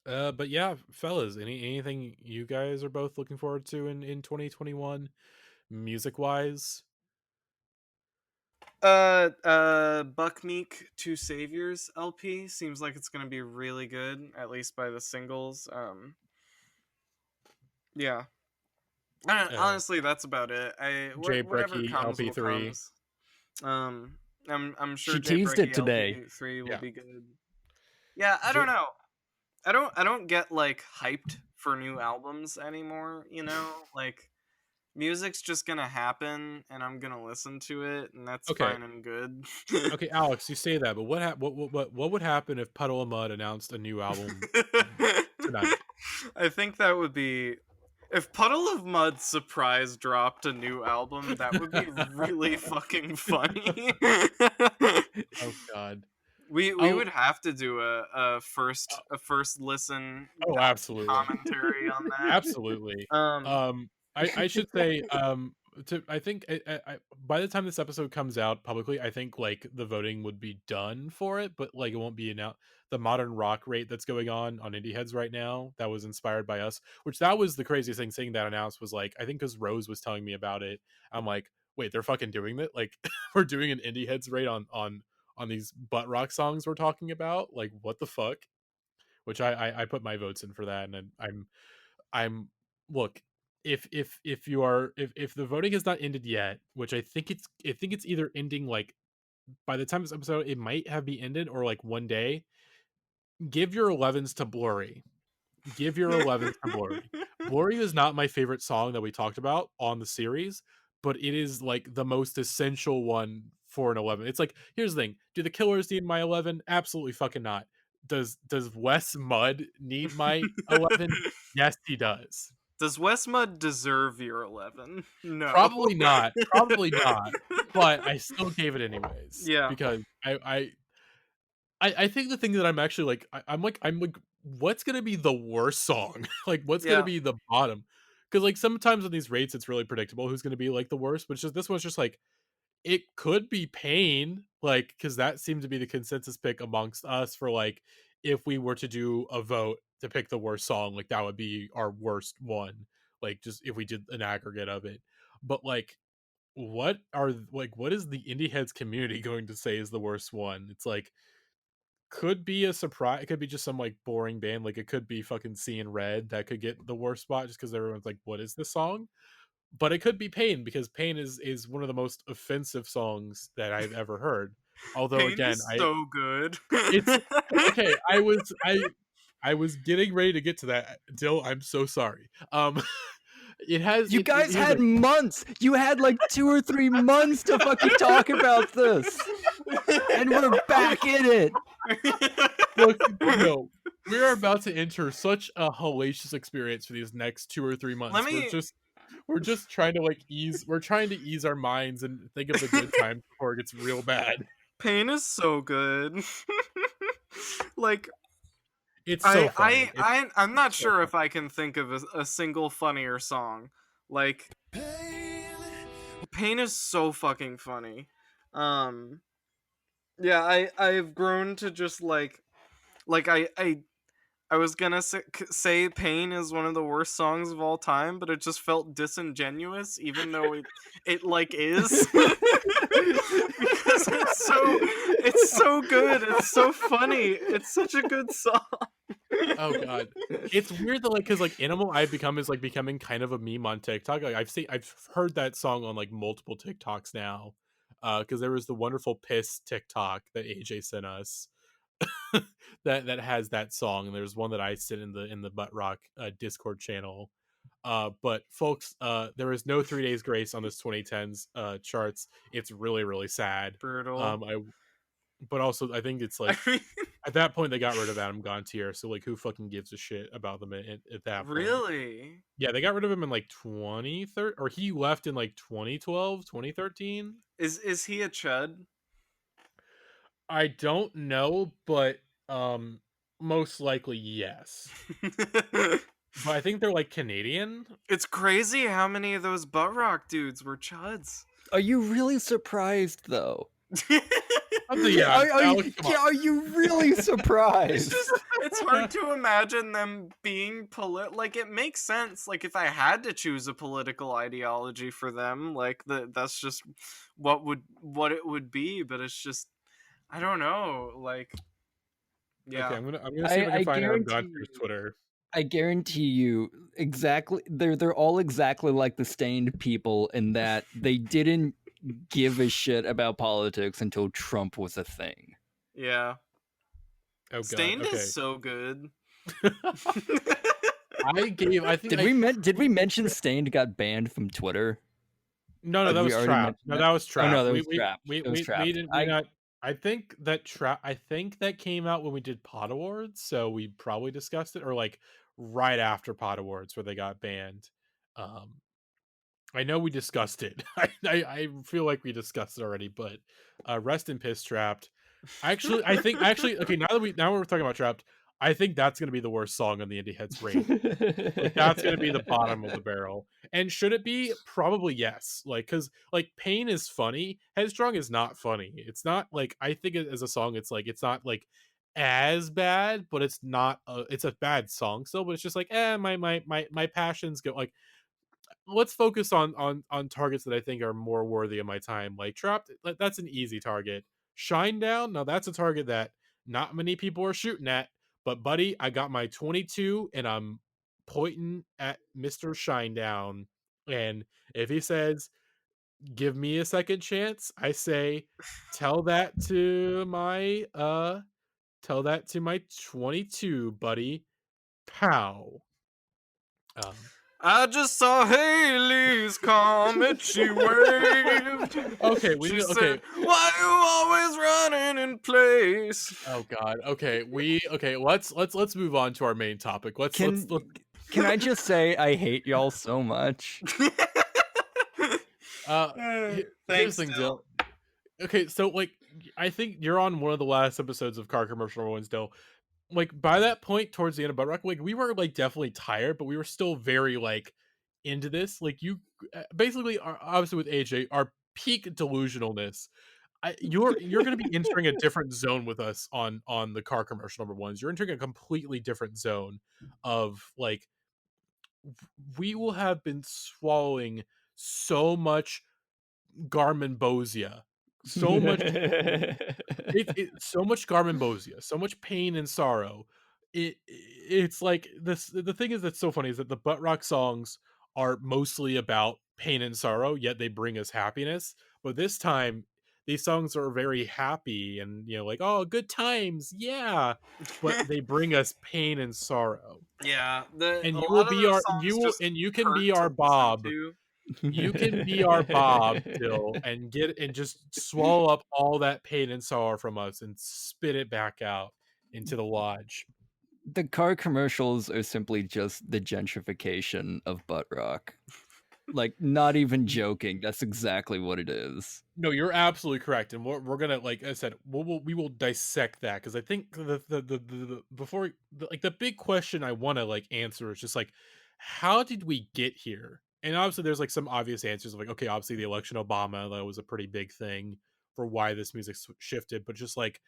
But yeah, fellas, anything you guys are both looking forward to in 2021, music wise? Buck Meek Two Saviors LP seems like it's gonna be really good, at least by the singles. Yeah. Honestly, that's about it. Jay Whatever Brecky comes will LP3. comes. I'm sure she Jay teased Brecky it today. LP3 will be good. Yeah, I don't know. I don't get like hyped for new albums anymore, you know? Like music's just gonna happen, and I'm gonna listen to it, and that's Okay. fine and good. Okay, Alex, you say that, but what would happen if Puddle of Mud announced a new album tonight? I think that would be, if Puddle of Mud surprise dropped a new album, that would be really fucking funny. Oh God. We Oh, would have to do a first listen oh, absolutely, commentary on that. absolutely. I should say, I think by the time this episode comes out publicly, I think like the voting would be done for it, but like it won't be announced. The modern rock rate that's going on Indieheads right now, that was inspired by us, which that was the craziest thing. Seeing that announced was like, I think because Rose was telling me about it, I'm like, wait, they're fucking doing that? Like, we're doing an Indieheads rate on these butt rock songs we're talking about? Like, what the fuck? Which I put my votes in for that, and I'm look, if you are, if the voting has not ended yet, which I think it's either ending like by the time this episode, it might have be ended, or like one day. Give your 11s to Blurry. Give your 11s to Blurry. Blurry is not my favorite song that we talked about on the series, but it is like the most essential one for an 11. It's like, here's the thing: do the Killers need my 11? Absolutely fucking not. Does Wes Mudd need my 11? Yes, he does. Does Wes Mudd deserve your 11? No. Probably not. Probably not. But I still gave it anyways. Yeah. Because I think the thing that I'm actually like, I'm like, what's gonna be the worst song? Like, what's Yeah. gonna be the bottom? Because like sometimes on these rates, it's really predictable who's gonna be like the worst. But it's just this one's just like, it could be Pain, like, because that seemed to be the consensus pick amongst us for like, if we were to do a vote to pick the worst song, like that would be our worst one. Like, just if we did an aggregate of it. But like, what is the Indie Heads community going to say is the worst one? It's like, could be a surprise. It could be just some like boring band. Like, it could be fucking Seeing Red that could get the worst spot just because everyone's like, what is this song? But it could be Pain, because Pain is one of the most offensive songs that I've ever heard. Although Pain again, is so good. it's okay. I was getting ready to get to that. Dill, I'm so sorry. It has You guys had months. You had like 2 or 3 months to fucking talk about this, and we're back in it. Look, no, we're about to enter such a hellacious experience for these next 2 or 3 months. We're just trying to like ease our minds and think of the good times before it gets real bad. Pain is so good. Like, It's so funny. I'm not sure if I can think of a single funnier song. Like, Pain is so fucking funny. Yeah, I've grown to just like I was gonna say Pain is one of the worst songs of all time, but it just felt disingenuous, even though it like is. Because it's so good, it's so funny, it's such a good song. Oh god, it's weird that like, because like Animal I've become is like becoming kind of a meme on TikTok. Like I've heard that song on like multiple TikToks now, because there was the wonderful Piss TikTok that AJ sent us. that has that song, and there's one that I sit in the Butt Rock Discord channel. But folks, there is no 3 Days Grace on this 2010s charts. It's really, really sad. Brutal. But also I think it's like, at that point they got rid of Adam Gontier, so like who fucking gives a shit about them at that point? Really? Yeah, they got rid of him in like 2013, or he left in like 2012, 2013. Is he a chud? I don't know, but most likely yes. But I think they're like Canadian. It's crazy how many of those butt rock dudes were chuds. Are you really surprised though? Yeah, are you really surprised? It's hard to imagine them being like, it makes sense. Like, if I had to choose a political ideology for them, like that's just what it would be. But it's just, I don't know. Like, yeah. Okay, I'm gonna see if I can find Adam Gontier's Twitter. I guarantee you, exactly. They're all exactly like the Stained people in that they didn't give a shit about politics until Trump was a thing. Yeah. Oh god. Stained okay. is so good. Did we mention Stained got banned from Twitter? No, Did that we was already Trapped. mention No, that? that was Oh no, Trapped. that was Trapped. It was Trapped. We didn't. We not. I think that came out when we did Pod Awards, so we probably discussed it, or like right after Pod Awards where they got banned. I know we discussed it. I feel like we discussed it already, but rest in piss, Trapped. I think okay. Now we're talking about Trapped. I think that's gonna be the worst song on the Indieheads rate. Like that's gonna be the bottom of the barrel. And should it be? Probably yes. Like because like Pain is funny. Headstrong is not funny. It's not like I think as a song, it's like it's not like as bad, but it's not. It's a bad song still, but it's just like my passions go like let's focus on targets that I think are more worthy of my time. Like Trapped, that's an easy target. Shinedown, now that's a target that not many people are shooting at. But buddy, I got my 22 and I'm pointing at Mr. Shinedown. And if he says, "Give me a second chance," I say, "Tell that to my 22, buddy." Pow. I just saw Haley's comet. She waved. Okay, she said, "Why you always running in place?" Oh God. Okay, let's move on to our main topic. Can I just say I hate y'all so much? Thanks, Dill. Okay, so like I think you're on one of the last episodes of Car Commercial Ones, Dill. Like by that point towards the end of Butt Rock, like we were like definitely tired, but we were still very like into this. Like you basically are obviously with AJ, our peak delusionalness. You're going to be entering a different zone with us on the Car Commercial number ones. You're entering a completely different zone of like we will have been swallowing so much Garmonbosia, so much so much Garmonbosia, so much pain and sorrow. It's like this. The thing is that's so funny is that the butt rock songs are mostly about pain and sorrow, yet they bring us happiness. But this time, these songs are very happy and like oh good times, yeah. But they bring us pain and sorrow. Yeah, And you will be our you can be our Bob. You can be our Bob, Dill, and just swallow up all that pain and sorrow from us and spit it back out into the lodge. The car commercials are simply just the gentrification of butt rock. Like, not even joking. That's exactly what it is. No, you're absolutely correct, and we're gonna, like I said, we will dissect that because I think the big question I want to like answer is just like, how did we get here? And obviously, there's like some obvious answers of like, okay, obviously the election of Obama, that was a pretty big thing for why this music shifted, but just like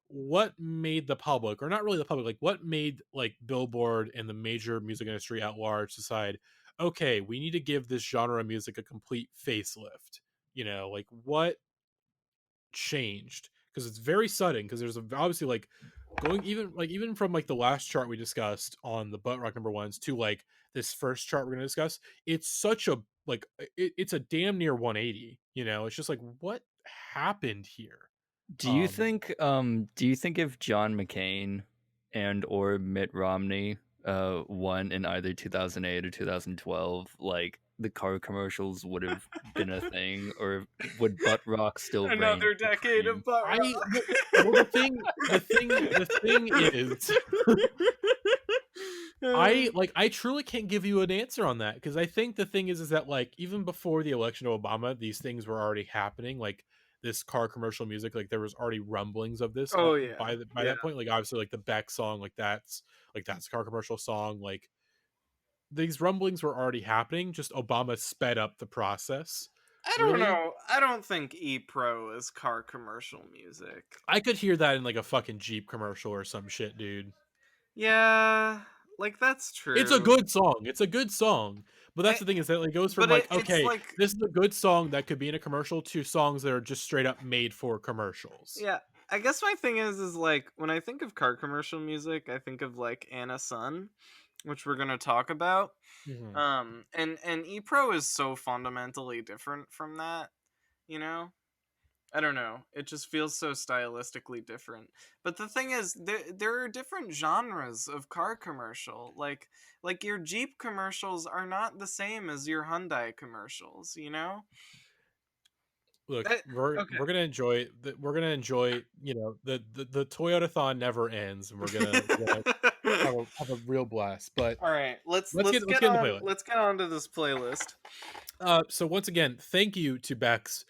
what made the public, or not really the public, like what made like Billboard and the major music industry at large decide, okay, we need to give this genre of music a complete facelift. Like what changed? Because it's very sudden. Because there's obviously like going even from like the last chart we discussed on the butt rock number ones to like this first chart we're gonna discuss. It's such a like it's a damn near 180. It's just like what happened here. Do you think if John McCain and or Mitt Romney won in either 2008 or 2012, like the car commercials would have been a thing, or would butt rock still another decade of butt rock? Well, the thing is I truly can't give you an answer on that, because I think the thing is that like even before the election of Obama, these things were already happening. Like this car commercial music, like there was already rumblings of this. Oh yeah. By that point, like obviously like the Beck song, like that's a car commercial song. Like these rumblings were already happening. Just Obama sped up the process. I don't know. I don't think E-Pro is car commercial music. I could hear that in like a fucking Jeep commercial or some shit, dude. Yeah, like that's true. It's a good song. But that's the thing is that it goes from like, okay, this is a good song that could be in a commercial to songs that are just straight up made for commercials. Yeah, I guess my thing is like when I think of car commercial music, I think of like Anna Sun, which we're gonna talk about. Mm-hmm. And E-Pro is so fundamentally different from that, I don't know. It just feels so stylistically different. But the thing is, there are different genres of car commercial. Like your Jeep commercials are not the same as your Hyundai commercials. You know. Look, That, we're okay. we're gonna enjoy we're gonna enjoy, you know, the Toyota-thon never ends, and we're gonna have a real blast. But All right, let's let's get get into the on playlist. let's get on to this playlist. So once again, thank you to Bex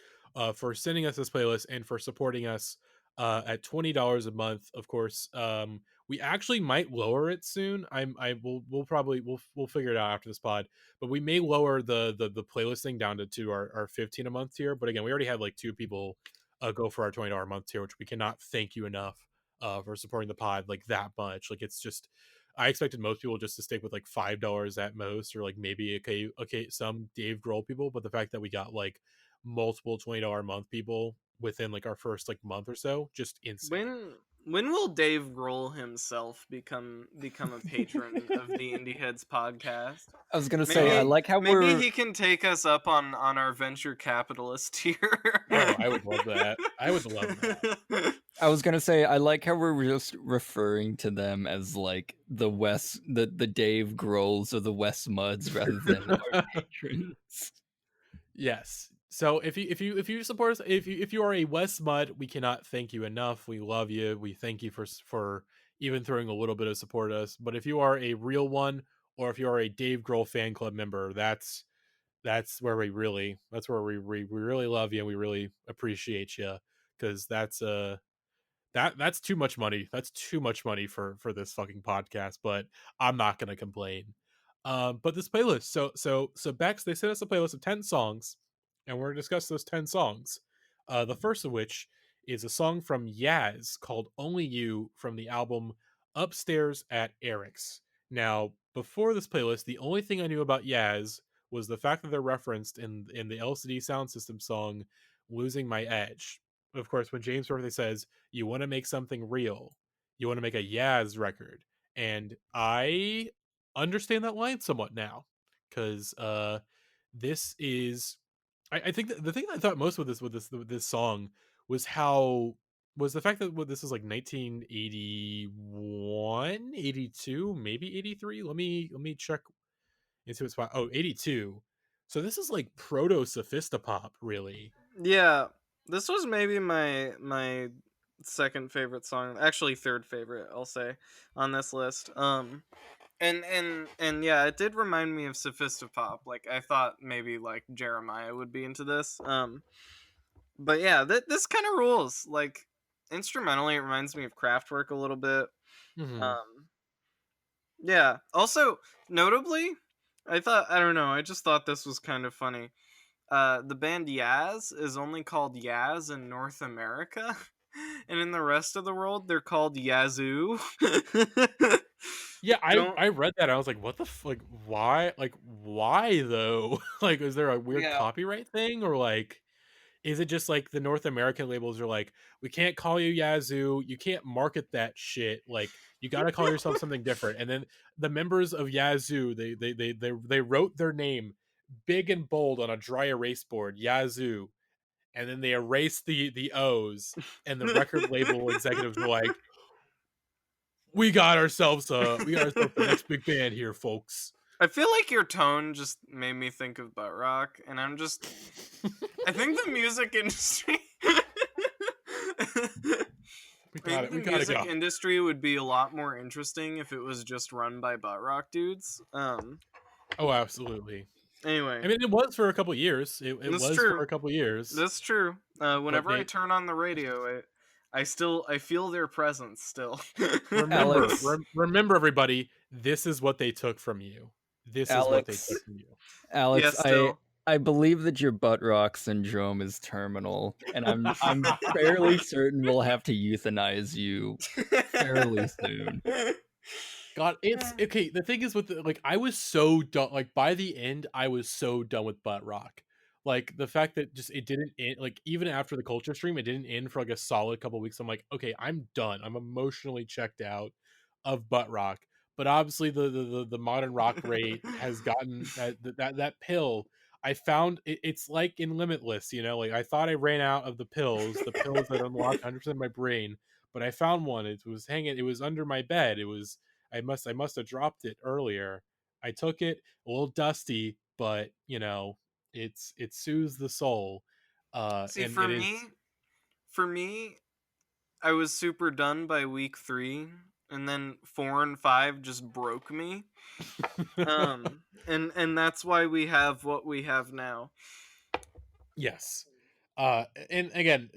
for sending us this playlist and for supporting us at $20 a month. Of course, we actually might lower it soon. We'll probably we'll figure it out after this pod, but we may lower the playlist thing down to our 15 a month tier. But again, we already had like 2 people go for our $20 a month tier, which we cannot thank you enough for supporting the pod like that much. Like it's just I expected most people just to stick with like $5 at most, or like maybe okay some Dave Grohl people. But the fact that we got like multiple $20 a month people within like our first like month or so, just insane. When will Dave Grohl himself become a patron of the Indieheads podcast? I was gonna say, I Maybe like how maybe we're. he can take us up on our venture capitalist here. Oh, I would love that. I would love that. I was gonna say, I like how we're just referring to them as like the Dave Grohls or the West Muds rather than our patrons. Yes. So if you support us, if you are a West Mud, we cannot thank you enough. We love you. We thank you for even throwing a little bit of support at us. But if you are a real one, or if you are a Dave Grohl fan club member, that's where we really love you and we really appreciate you, because that's too much money. That's too much money for this fucking podcast. But I'm not gonna complain. But this playlist, so Bex, they sent us a playlist of 10 songs, and we're gonna discuss those 10 songs. The first of which is a song from Yaz called "Only You" from the album Upstairs at Eric's. Now, before this playlist, the only thing I knew about Yaz was the fact that they're referenced in the LCD Sound System song "Losing My Edge." Of course, when James Birthday says, "You want to make something real, you want to make a Yaz record," and I understand that line somewhat now, because this is I think that the thing that I thought most with this song was how was the fact that this is like 1981, 82, maybe 83. Let me check into its spot. Oh, 82. So this is like proto sophistopop, really. Yeah, this was maybe my second favorite song, actually third favorite, I'll say, on this list. And yeah, it did remind me of Sophistopop. Like I thought maybe like Jeremiah would be into this. But yeah, this kind of rules. Like instrumentally, it reminds me of Kraftwerk a little bit. Mm-hmm. Um, yeah. Also, notably, I don't know. I just thought this was kind of funny. The band Yaz is only called Yaz in North America, and in the rest of the world, they're called Yazoo. Yeah, Don't. I read that. I was like, what the like why though? Like, is there a weird Yeah. copyright thing, or like is it just like the North American labels are like, we can't call you Yazoo, you can't market that shit, like you got to call yourself something different. And then the members of Yazoo, they wrote their name big and bold on a dry erase board, Yazoo, and then they erased the O's, and the record label executives were like, we got ourselves the next big band here, folks. I feel like your tone just made me think of butt rock, and I think the music industry. Maybe the We gotta music go. industry would be a lot more interesting if it was just run by butt rock dudes. Oh, absolutely. Anyway, I mean, it was for a couple years. It that's was true. for a couple years. That's true. But Whenever I turn on the radio, I feel their presence still. Alex, remember, everybody, this is what they took from you. This is what they took Alex, from you. Alex, Yeah, still. I believe that your butt rock syndrome is terminal, and I'm fairly certain we'll have to euthanize you fairly soon. God, it's okay. The thing is with like, I was so done. Like by the end, I was so done with butt rock. Like the fact that just it didn't end. Like even after the culture stream, it didn't end for like a solid couple weeks. I'm like, okay, I'm done. I'm emotionally checked out of butt rock. But obviously, the modern rock rate has gotten that pill. I found it's like in Limitless, you know, like I thought I ran out of the pills that unlocked 100% of my brain, but I found one. It was hanging. It was under my bed. It was. I must have dropped it earlier. I took it, a little dusty, but you know, it soothes the soul. See, And it is. for me, I was super done by week 3, and then 4 and 5 just broke me. And that's why we have what we have now. Yes. And again,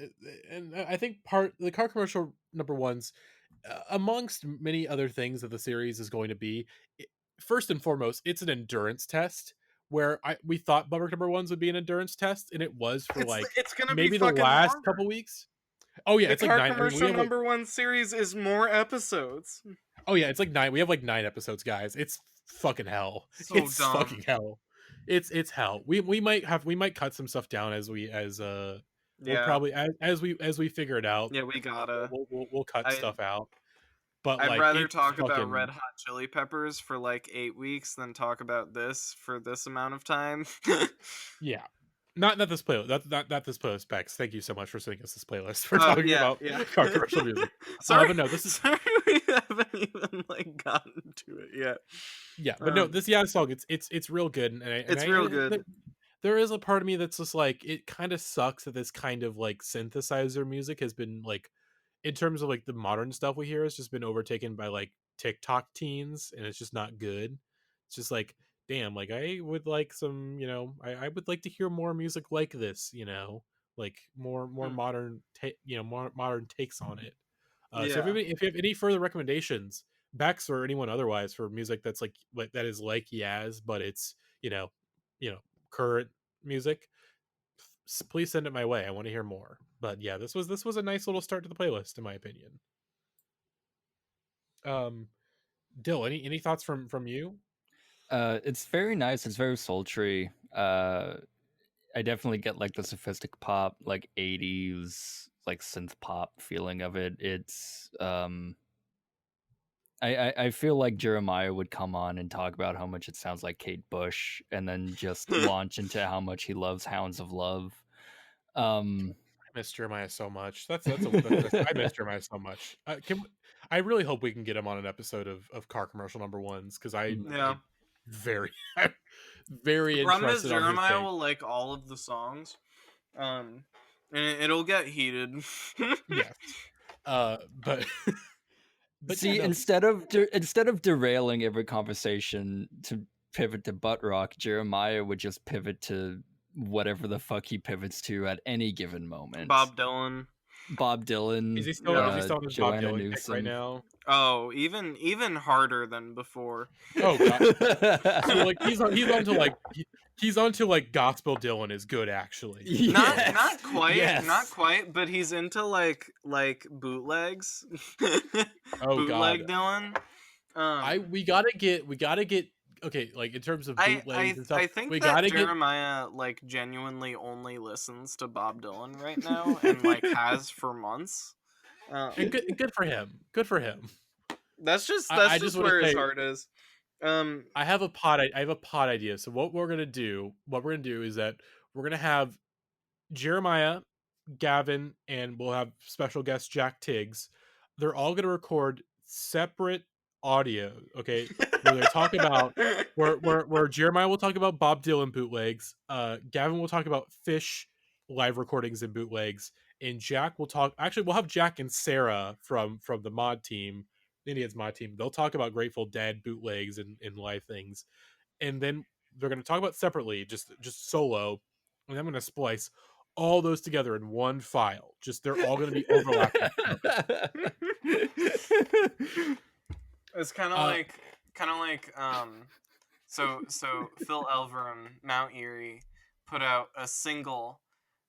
and I think the car commercial number ones, amongst many other things that the series is going to be, first and foremost, it's an endurance test. Where we thought Bummer number ones would be an endurance test, and it was for It's gonna maybe be the fucking last harder. couple weeks. Oh yeah, The it's like car 9. commercial number 1 series is more episodes. Oh yeah, it's like 9. We have like 9 episodes, guys. It's fucking hell. So it's dumb. fucking hell. It's hell. We might cut some stuff down we'll probably as we figure it out. Yeah, we gotta. We'll cut stuff out. But I'd like, rather talk about Red Hot Chili Peppers for like 8 weeks than talk about this for this amount of time. Yeah. Not this playlist. Not this playlist, Bex. Thank you so much for sending us this playlist for talking about car commercial music. Sorry, but no, this is sorry we haven't even like gotten to it yet. Yeah, but no, this song it's real good, and it's real good. There is a part of me that's just like, it kind of sucks that this kind of like synthesizer music has been like, in terms of like the modern stuff we hear, has just been overtaken by like TikTok teens, and it's just not good. It's just like, damn, like I would like some, you know, I would like to hear more music like this, you know, like more modern, more modern takes on it. So if you have any further recommendations, Bex or anyone otherwise, for music that's like that is like Yaz, but it's you know current music, please send it my way. I want to hear more. But yeah, this was a nice little start to the playlist, in my opinion. Dill, any thoughts from you? It's very nice. It's very sultry. I definitely get like the sophistic pop, like 80s, like synth pop feeling of it. It's I feel like Jeremiah would come on and talk about how much it sounds like Kate Bush, and then just launch into how much he loves Hounds of Love. I miss Jeremiah so much. I miss Jeremiah so much. I really hope we can get him on an episode of car commercial number ones, because I'm very very interested. Jeremiah will like all of the songs, and it'll get heated. Yes, but see, instead of derailing every conversation to pivot to butt rock, Jeremiah would just pivot to whatever the fuck he pivots to at any given moment. Bob Dylan. Is he still on his Bob Dylan kick right now? Oh, even harder than before. Oh god. So like he's onto like gospel Dylan is good, actually. Yes. Not quite, but he's into like bootlegs. Bootleg God. Dylan. We gotta get okay, like in terms of bootlegs and stuff. I think that Jeremiah like genuinely only listens to Bob Dylan right now, and like has for months. And good for him. Good for him. That's just where his heart is. I have a pod idea. So what we're gonna do is that we're gonna have Jeremiah, Gavin, and we'll have special guest Jack Tiggs. They're all gonna record separate audio, okay? Where they talk about where Jeremiah will talk about Bob Dylan bootlegs, Gavin will talk about Fish live recordings and bootlegs, and Jack will talk. Actually, we'll have Jack and Sarah from the mod team, Indieheads mod team. They'll talk about Grateful Dead bootlegs and live things, and then they're going to talk about separately, just solo, and I'm going to splice all those together in one file. Just they're all going to be overlapping. It's kind of like so Phil Elverum, Mount Erie, put out a single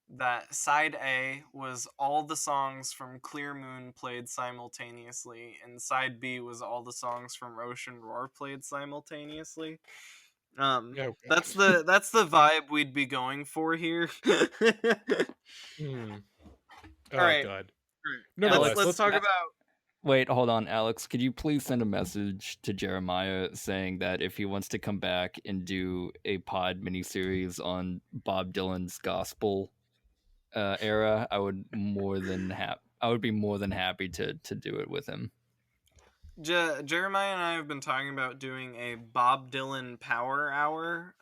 that side A was all the songs from Clear Moon played simultaneously, and side B was all the songs from Ocean Roar played simultaneously. That's the vibe we'd be going for here. Oh all right. god. No, let's talk about Wait, hold on, Alex. Could you please send a message to Jeremiah saying that if he wants to come back and do a pod miniseries on Bob Dylan's gospel era, I would be more than happy to do it with him. Jeremiah and I have been talking about doing a Bob Dylan Power Hour,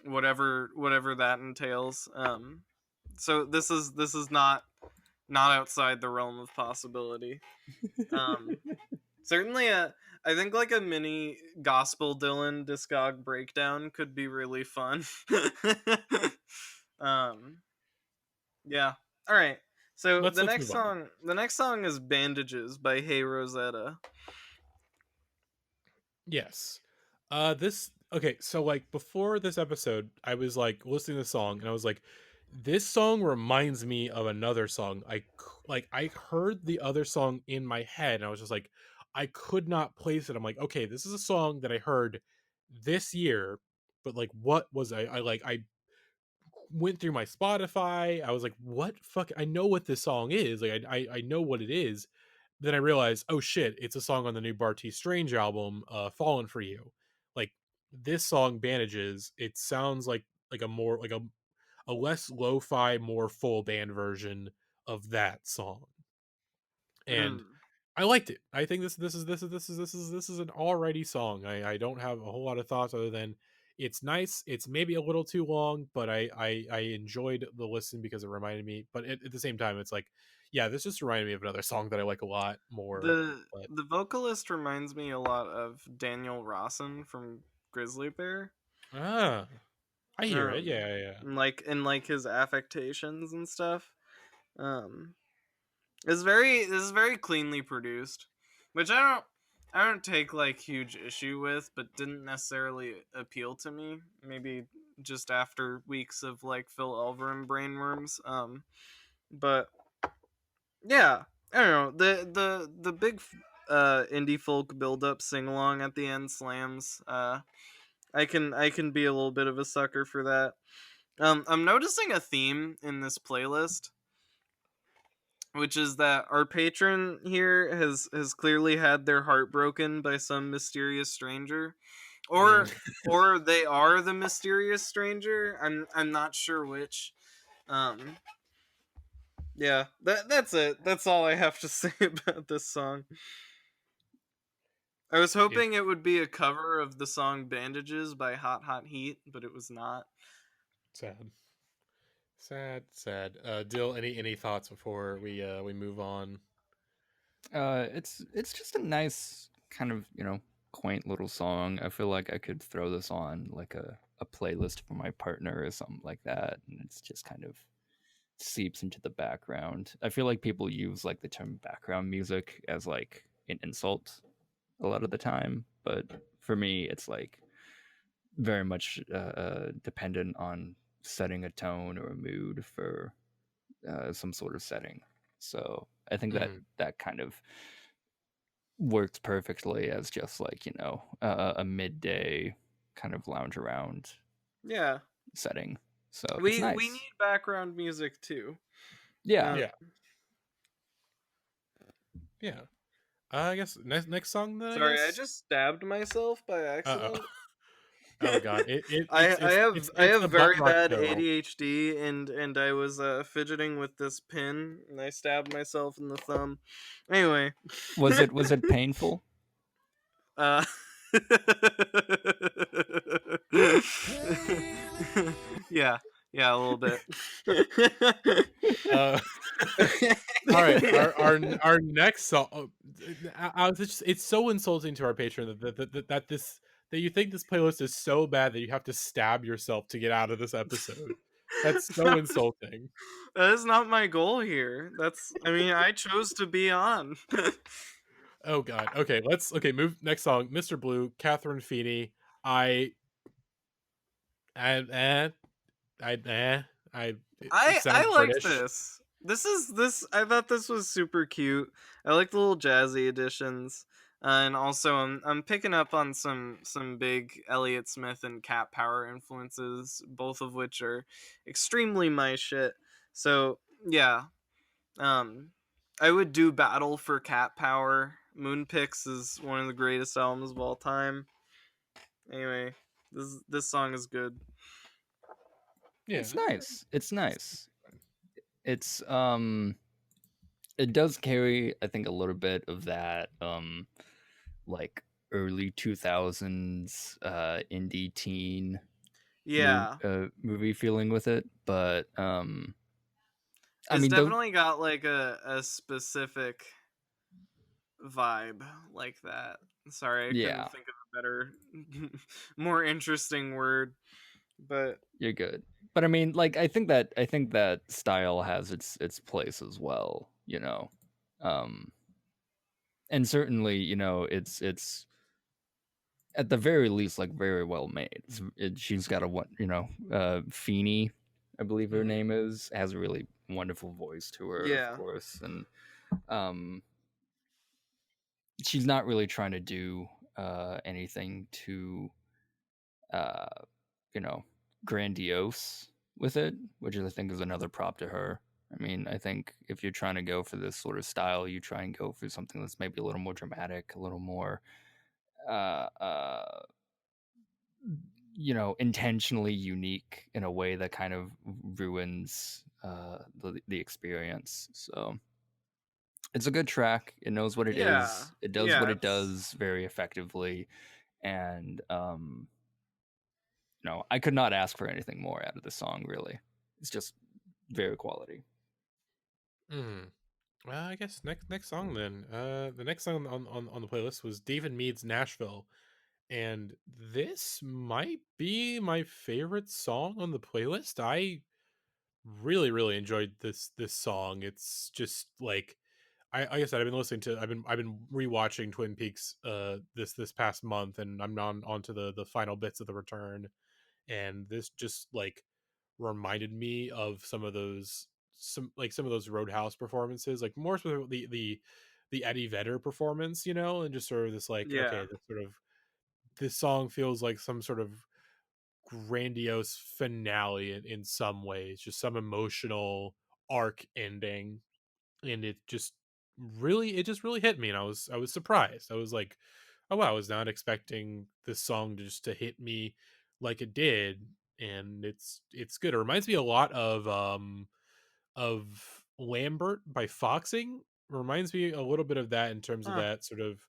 whatever that entails. So this is not outside the realm of possibility. Certainly, I think like a mini gospel Dylan discog breakdown could be really fun. Yeah. All right. So Let's the move on. next song is "Bandages" by Hey Rosetta. Yes. Okay, so like before this episode, I was like listening to the song and I was like, this song reminds me of another song. I heard the other song in my head and I was just like, I could not place it. I'm like, okay, this is a song that I heard this year, but like what was I went through my Spotify. I was like, what fuck, I know what this song is. Like I know what it is. Then I realized, oh shit, it's a song on the new Barty Strange album, Fallen for You. Like this song, Bandages, it sounds like a more like a less lo-fi, more full band version of that song. And I liked it. I think this is an alrighty song. I don't have a whole lot of thoughts other than it's nice. It's maybe a little too long, but I enjoyed the listen because it reminded me. But at the same time, it's like, yeah, this just reminded me of another song that I like a lot more. But The vocalist reminds me a lot of Daniel Rawson from Grizzly Bear. I hear it. Yeah. And like his affectations and stuff. This is very cleanly produced, which I don't take like huge issue with, but didn't necessarily appeal to me. Maybe just after weeks of like Phil Elverum brainworms. But yeah, I don't know, the big indie folk build up sing along at the end slams. I can be a little bit of a sucker for that. I'm noticing a theme in this playlist, which is that our patron here has clearly had their heart broken by some mysterious stranger, or or they are the mysterious stranger. I'm not sure which. Yeah, that's it. That's all I have to say about this song. I was hoping it would be a cover of the song "Bandages" by Hot Hot Heat, but it was not. Sad. Dill, any thoughts before we move on? It's just a nice kind of, quaint little song. I feel like I could throw this on like a playlist for my partner or something like that, and it's just kind of seeps into the background. I feel like people use like the term background music as like an insult a lot of the time, but for me it's like very much dependent on setting a tone or a mood for some sort of setting. So I think that kind of works perfectly as just like, a midday kind of lounge around setting. So we nice. we need background music too. Yeah. I guess next song then. Sorry, I just stabbed myself by accident. Oh god, I have very bad show. ADHD, and I was fidgeting with this pin, and I stabbed myself in the thumb. Anyway, was it painful? Yeah, a little bit. All right, our next song. It's so insulting to our patron that you think this playlist is so bad that you have to stab yourself to get out of this episode. That's so insulting. That is not my goal here. I chose to be on. Oh god. Okay, move next song. Mr. Blue, Catherine Feeny. I like British. This. I thought this was super cute. I like the little jazzy additions, and also I'm picking up on some big Elliott Smith and Cat Power influences, both of which are extremely my shit. So yeah, I would do Battle for Cat Power. Moonpix is one of the greatest albums of all time. Anyway, this song is good. Yeah, It's nice. It's nice. It's it does carry, I think, a little bit of that like early 2000s indie teen Yeah. movie feeling with it, but I It's mean, definitely got like a specific vibe like that. Sorry, I yeah, couldn't think of a better, more interesting word. But you're good. But I mean, like, I think that style has its place as well, you know. And certainly, you know, it's at the very least like very well made. She's got a one, you know, Feeny, I believe her Mhm. name is, has a really wonderful voice to her, Yeah. of course, and she's not really trying to do anything too, you know, grandiose with it, which I think is another prop to her. I mean, I think if you're trying to go for this sort of style, you try and go for something that's maybe a little more dramatic, a little more, uh, uh, you know, intentionally unique in a way that kind of ruins the experience. So it's a good track. It knows what it Yeah. is. It does Yeah, what it it's does very effectively, and you know, I could not ask for anything more out of the song. Really, it's just very quality. Well, I guess next song then. The next song on the playlist was David Mead's Nashville, and this might be my favorite song on the playlist. I really enjoyed this song. It's just like like I said, I've been listening to I've been rewatching Twin Peaks this past month, and I'm onto the final bits of the return, and this just like reminded me of some of those Roadhouse performances, like more specifically the Eddie Vedder performance, you know, and just sort of this like, yeah. okay, this song feels like some sort of grandiose finale in some ways, just some emotional arc ending, and it just really hit me, and I was surprised. I was like, oh wow, I was not expecting this song to just to hit me like it did, and it's good. It reminds me a lot of Lambert by Foxing. Reminds me a little bit of that in terms of Huh. that sort of,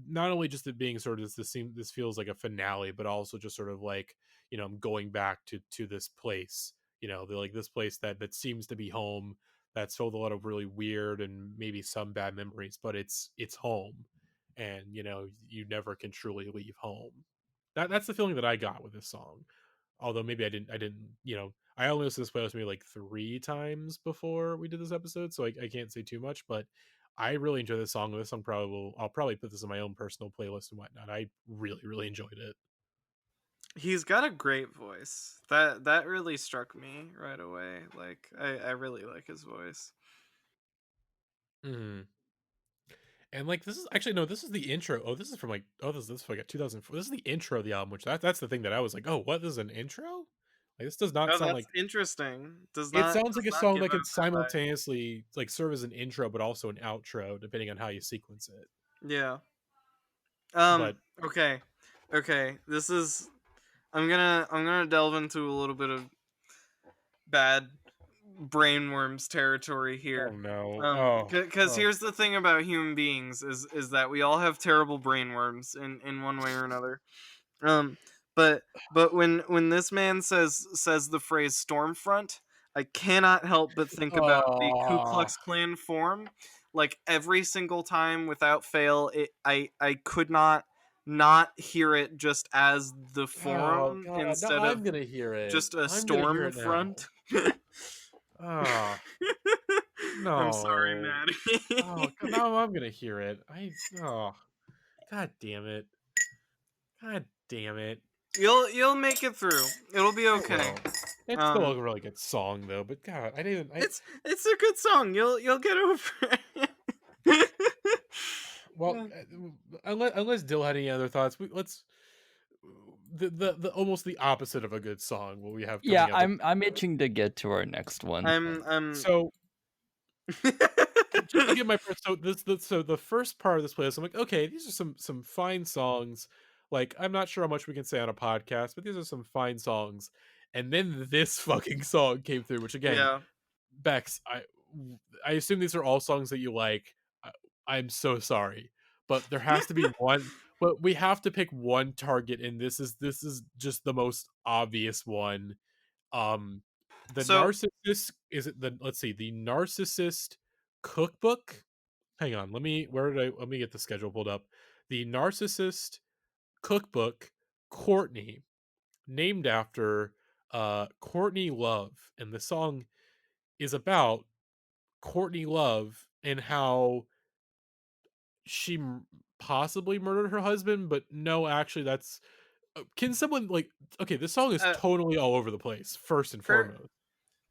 not only just it being sort of this feels like a finale, but also just sort of like, you know, I'm going back to this place, you know, like this place that seems to be home, that's filled with a lot of really weird and maybe some bad memories, but it's home, and you know you never can truly leave home. That's the feeling that I got with this song. Although maybe I didn't, you know, I only listened to this playlist maybe like 3 times before we did this episode, so I can't say too much, but I really enjoy this song. This song I'll probably put this in my own personal playlist and whatnot. I really enjoyed it. He's got a great voice. That really struck me right away. Like I really like his voice. Mm. And like this is actually no, this is the intro. Oh, this is from like this is like a 2004. This is the intro of the album, which that's the thing that I was like, oh, what, this is an intro? Like this does not Oh, sound that's like, interesting. it sounds like Does a not song give that could off that vibe. simultaneously like serve as an intro but also an outro depending on how you sequence it. Yeah. But Okay. Okay. This is I'm gonna delve into a little bit of bad brainworms territory oh here. no. Oh, Because oh. here's the thing about human beings is that we all have terrible brainworms in one way or another. Um, but when this man says the phrase Stormfront, I cannot help but think about the Ku Oh, Klux Klan form. Like every single time without fail, I could not hear it just as the oh forum god, no, instead of I'm gonna hear it. just a I'm gonna hear storm it now. front. Oh I'm sorry, no. Oh, Matty. now I'm gonna hear it. Oh, god damn it. God damn it. You'll make it through. It'll be I okay. will. It's still Um, a really good song though, but god, I didn't. it's a good song. You'll get over it. Well, unless Dill had any other thoughts, let's the almost the opposite of a good song. What we have Yeah, coming up. I'm itching to get to our next one. I'm So just to get my so the first part of this playlist, I'm like, okay, these are some fine songs. Like, I'm not sure how much we can say on a podcast, but these are some fine songs. And then this fucking song came through, which again, Yeah. Bex, I assume these are all songs that you like. I'm so sorry, but there has to be one. But we have to pick one target, and this is just the most obvious one. The So Narcissist, is it the, let's see, the Narcissist Cookbook. Hang on, let me get the schedule pulled up. The Narcissist Cookbook, Courtney, named after Courtney Love, and the song is about Courtney Love and how she possibly murdered her husband, but no, actually, that's. Can someone like? Okay, this song is uh, totally all over the place. First and Kurt foremost,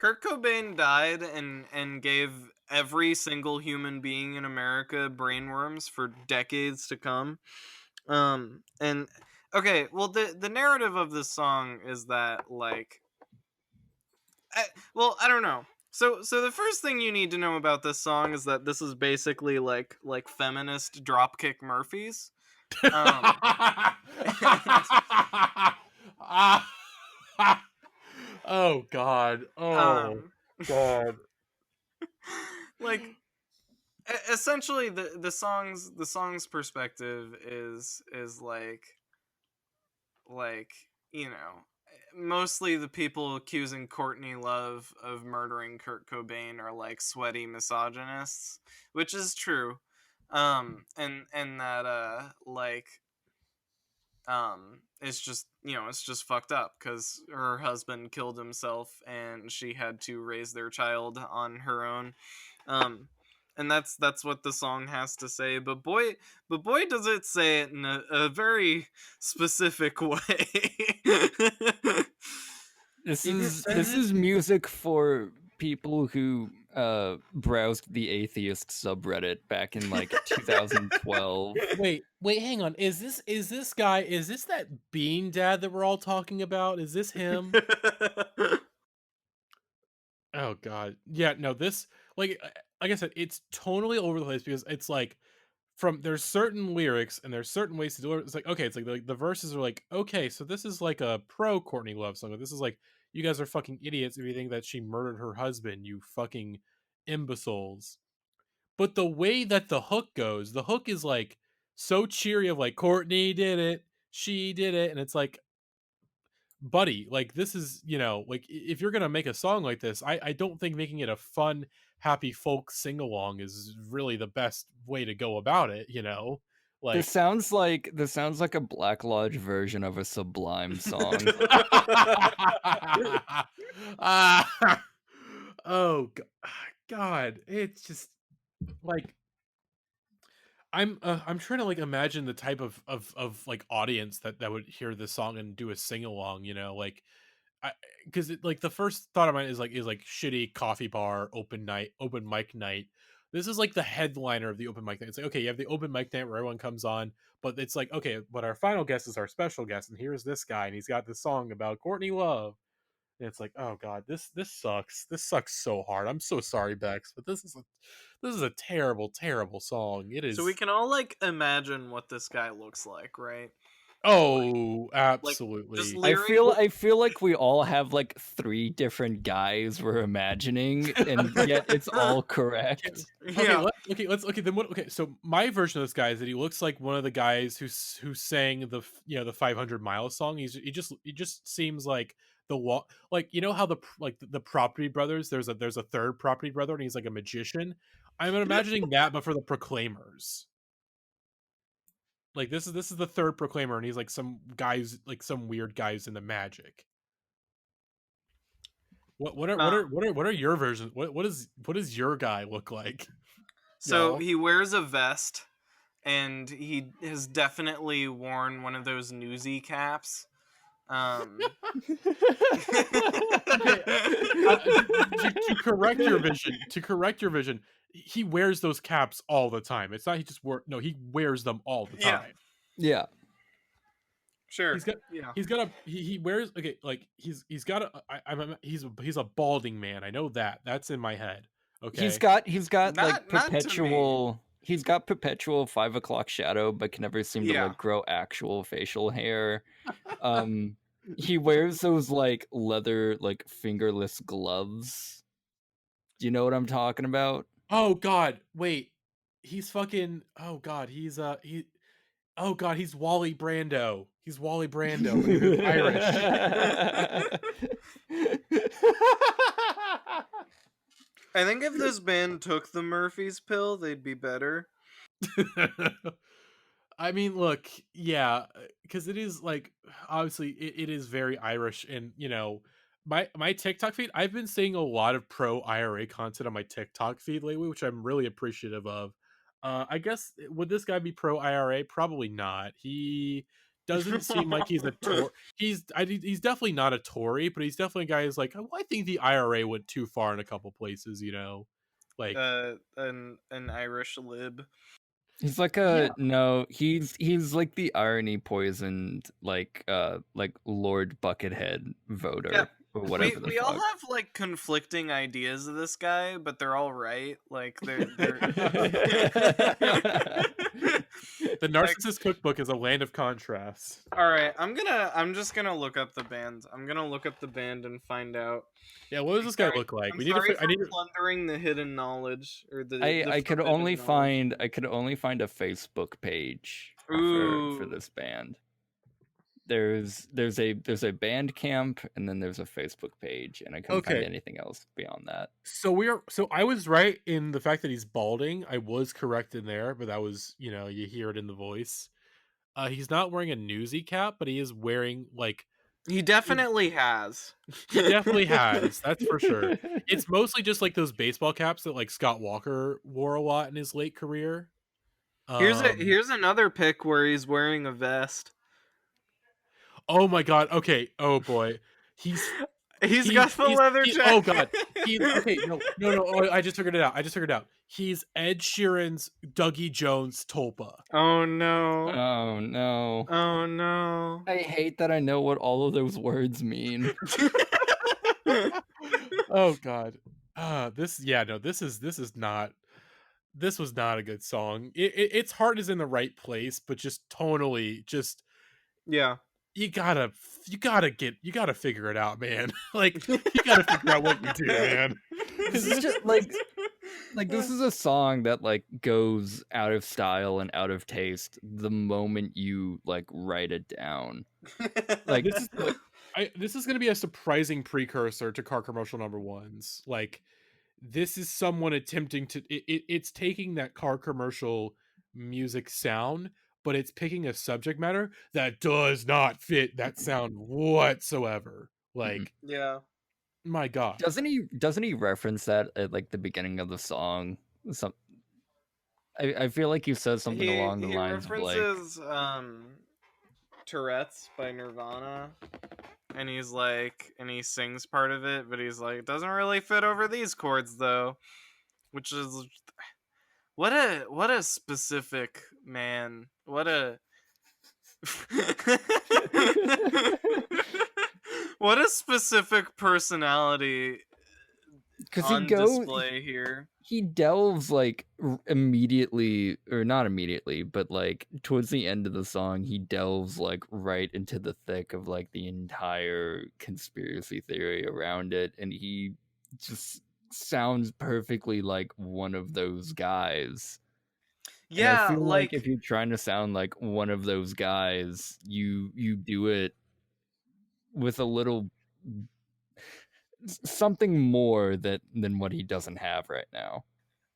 Kurt Cobain died and gave every single human being in America brainworms for decades to come. And okay, well, the narrative of this song is that, like, I don't know. So the first thing you need to know about this song is that this is basically like feminist Dropkick Murphys. Um, oh God! Oh um, God! like essentially the song's perspective is like, you know, mostly the people accusing Courtney Love of murdering Kurt Cobain are like sweaty misogynists, which is true. And that like it's just, you know, it's just fucked up because her husband killed himself and she had to raise their child on her own. And that's what the song has to say, but boy does it say it in a very specific way. This is music for people who browsed the atheist subreddit back in like 2012. Wait, hang on. Is this guy? Is this that Bean Dad that we're all talking about? Is this him? Oh God, yeah. No, this like I said, it's totally over the place because it's like there's certain lyrics and there's certain ways to do it. It's like, okay, it's like the verses are like, okay, so this is like a pro Courtney Love song. This is like, you guys are fucking idiots if you think that she murdered her husband, you fucking imbeciles. But the way that the hook goes, the hook is like so cheery of like, Courtney did it, she did it, and it's like, buddy, like, this is, you know, like, if you're gonna make a song like this, I don't think making it a fun, happy folk sing-along is really the best way to go about it, you know? This Like, sounds like a Black Lodge version of a Sublime song. oh God, it's just like, I'm trying to like imagine the type of like audience that would hear this song and do a sing along, you know, like, because like the first thought of mine is like shitty coffee bar open mic night. This is like the headliner of the open mic night. It's like, okay, you have the open mic night where everyone comes on, but it's like, okay, but our final guest is our special guest, and here's this guy, and he's got this song about Courtney Love. And it's like, oh God, this sucks. This sucks so hard. I'm so sorry, Bex, but this is a terrible, terrible song. It is. So we can all like imagine what this guy looks like, right? Oh, Like, absolutely. just I feel like we all have like 3 different guys we're imagining, and yet it's all correct. Yeah. Then what? Okay, so my version of this guy is that he looks like one of the guys who sang the the 500 Mile song. He just seems like like, you know how the Property Brothers. There's a third Property Brother, and he's like a magician. I'm imagining that, but for the Proclaimers. Like, this is the third Proclaimer, and he's like some weird guys into magic. What are your versions? What does your guy look like? So Y'all? he wears a vest, and he has definitely worn one of those newsy caps. To correct your vision, he wears those caps all the time. It's not he just he wears them all the Yeah. time. Yeah. Sure. He wears, okay, like he's got a he's a balding man. I know that. That's in my head. Okay. He's got like Not to me. perpetual 5 o'clock shadow, but can never seem to Yeah. like grow actual facial hair. He wears those like leather like fingerless gloves. Do you know what I'm talking about? Oh God, wait. He's fucking. Oh God, he's Oh God, he's Wally Brando. He's Wally Brando, but he was Irish. I think if this band took the Murphy's pill, they'd be better. I mean, look, yeah, because it is like obviously it is very Irish, and you know, my TikTok feed. I've been seeing a lot of pro IRA content on my TikTok feed lately, which I'm really appreciative of. I guess would this guy be pro IRA? Probably not. He doesn't seem like he's a Tory. He's definitely not a Tory, but he's definitely a guy who's like, oh, I think the IRA went too far in a couple places. You know, like An Irish lib. He's like he's like the irony poisoned like Lord Buckethead voter. Yeah. Or whatever we all have like conflicting ideas of this guy, but they're all right. Like they're the Narcissist Cookbook is a land of contrasts. All right, I'm just gonna look up the band. I'm gonna look up the band and find out. Yeah, what does this guy look like? I'm We need sorry to. for plundering the hidden knowledge or the. I could only find a Facebook page for this band. There's a Bandcamp, and then there's a Facebook page, and I couldn't find anything else beyond that. So I was right in the fact that he's balding. I was correct in there, but that was, you know, you hear it in the voice. He's not wearing a newsy cap, but he is wearing like he definitely has. He definitely has. That's for sure. It's mostly just like those baseball caps that like Scott Walker wore a lot in his late career. Here's another pic where he's wearing a vest. Oh my God. Okay. Oh boy. He's got the leather jacket. Oh God. Okay. No. Oh, I just figured it out. He's Ed Sheeran's Dougie Jones Tulpa. Oh no. Oh no. Oh no. I hate that I know what all of those words mean. Oh God. This was not a good song. Its heart is in the right place, but just tonally, just yeah. You gotta figure it out, man. Like you gotta figure out what you do, man. This is just like this is a song that like goes out of style and out of taste the moment you like write it down. Like this is gonna be a surprising precursor to car commercial number ones. Like this is someone attempting to it's taking that car commercial music sound, but it's picking a subject matter that does not fit that sound whatsoever. Like, yeah, my God, doesn't he reference that at like the beginning of the song? I feel like you said something along the lines of like Tourette's by Nirvana, and he sings part of it, but he's like, it doesn't really fit over these chords though, which is what a specific man. What a what a specific personality on display here. He delves like immediately, or not immediately, but like towards the end of the song, he delves like right into the thick of like the entire conspiracy theory around it, and he just sounds perfectly like one of those guys. Yeah, and I feel like if you're trying to sound like one of those guys, you do it with a little something more than what he doesn't have right now.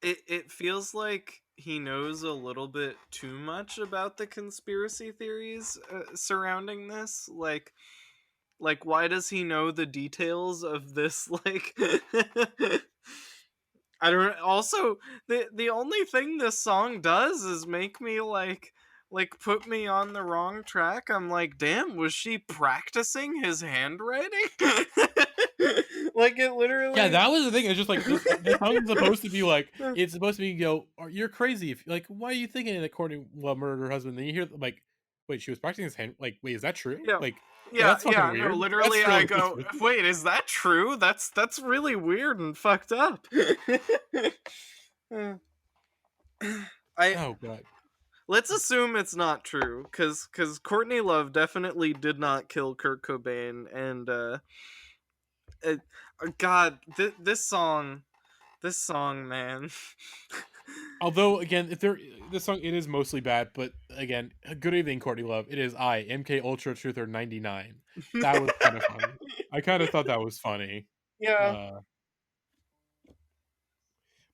It feels like he knows a little bit too much about the conspiracy theories surrounding this. Like why does he know the details of this? Like, I don't. Also, the only thing this song does is make me like put me on the wrong track. I'm like, damn, was she practicing his handwriting? Like it literally. Yeah, that was the thing. It's just like the song's supposed to be like, it's supposed to be you're crazy. If like, why are you thinking that Courtney murdered her husband? Then you hear like, wait, she was practicing his hand. Like, wait, is that true? Yeah. Like, Yeah, that's fucking yeah, no, weird. literally That's I really go, weird. wait, is that true? That's really weird and fucked up. I Oh god. Let's assume it's not true, cause Courtney Love definitely did not kill Kurt Cobain, and it, God, this song, man. Although again, if there this song it is mostly bad, but again, good evening, Courtney Love. It is I, MK Ultra Truther 99. That was kind of funny. I kind of thought that was funny. Yeah,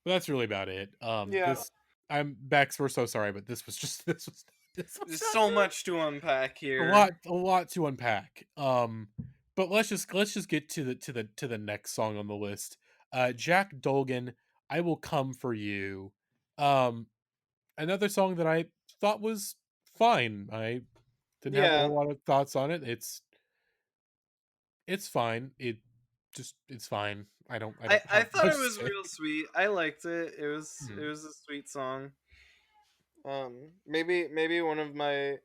But that's really about it. yeah. This I'm Bex. We're so sorry, but this was just this was There's not so good. much to unpack A here. lot to unpack. But let's just get to the next song on the list. Jack Dolgen, I Will Come for You. Um, Another song that I thought was fine. I didn't have a Yeah. whole lot of thoughts on it. It's fine. It's fine. I don't I have thought much it to was say. real sweet. I liked it. It Mhm. was a sweet song. Maybe one of my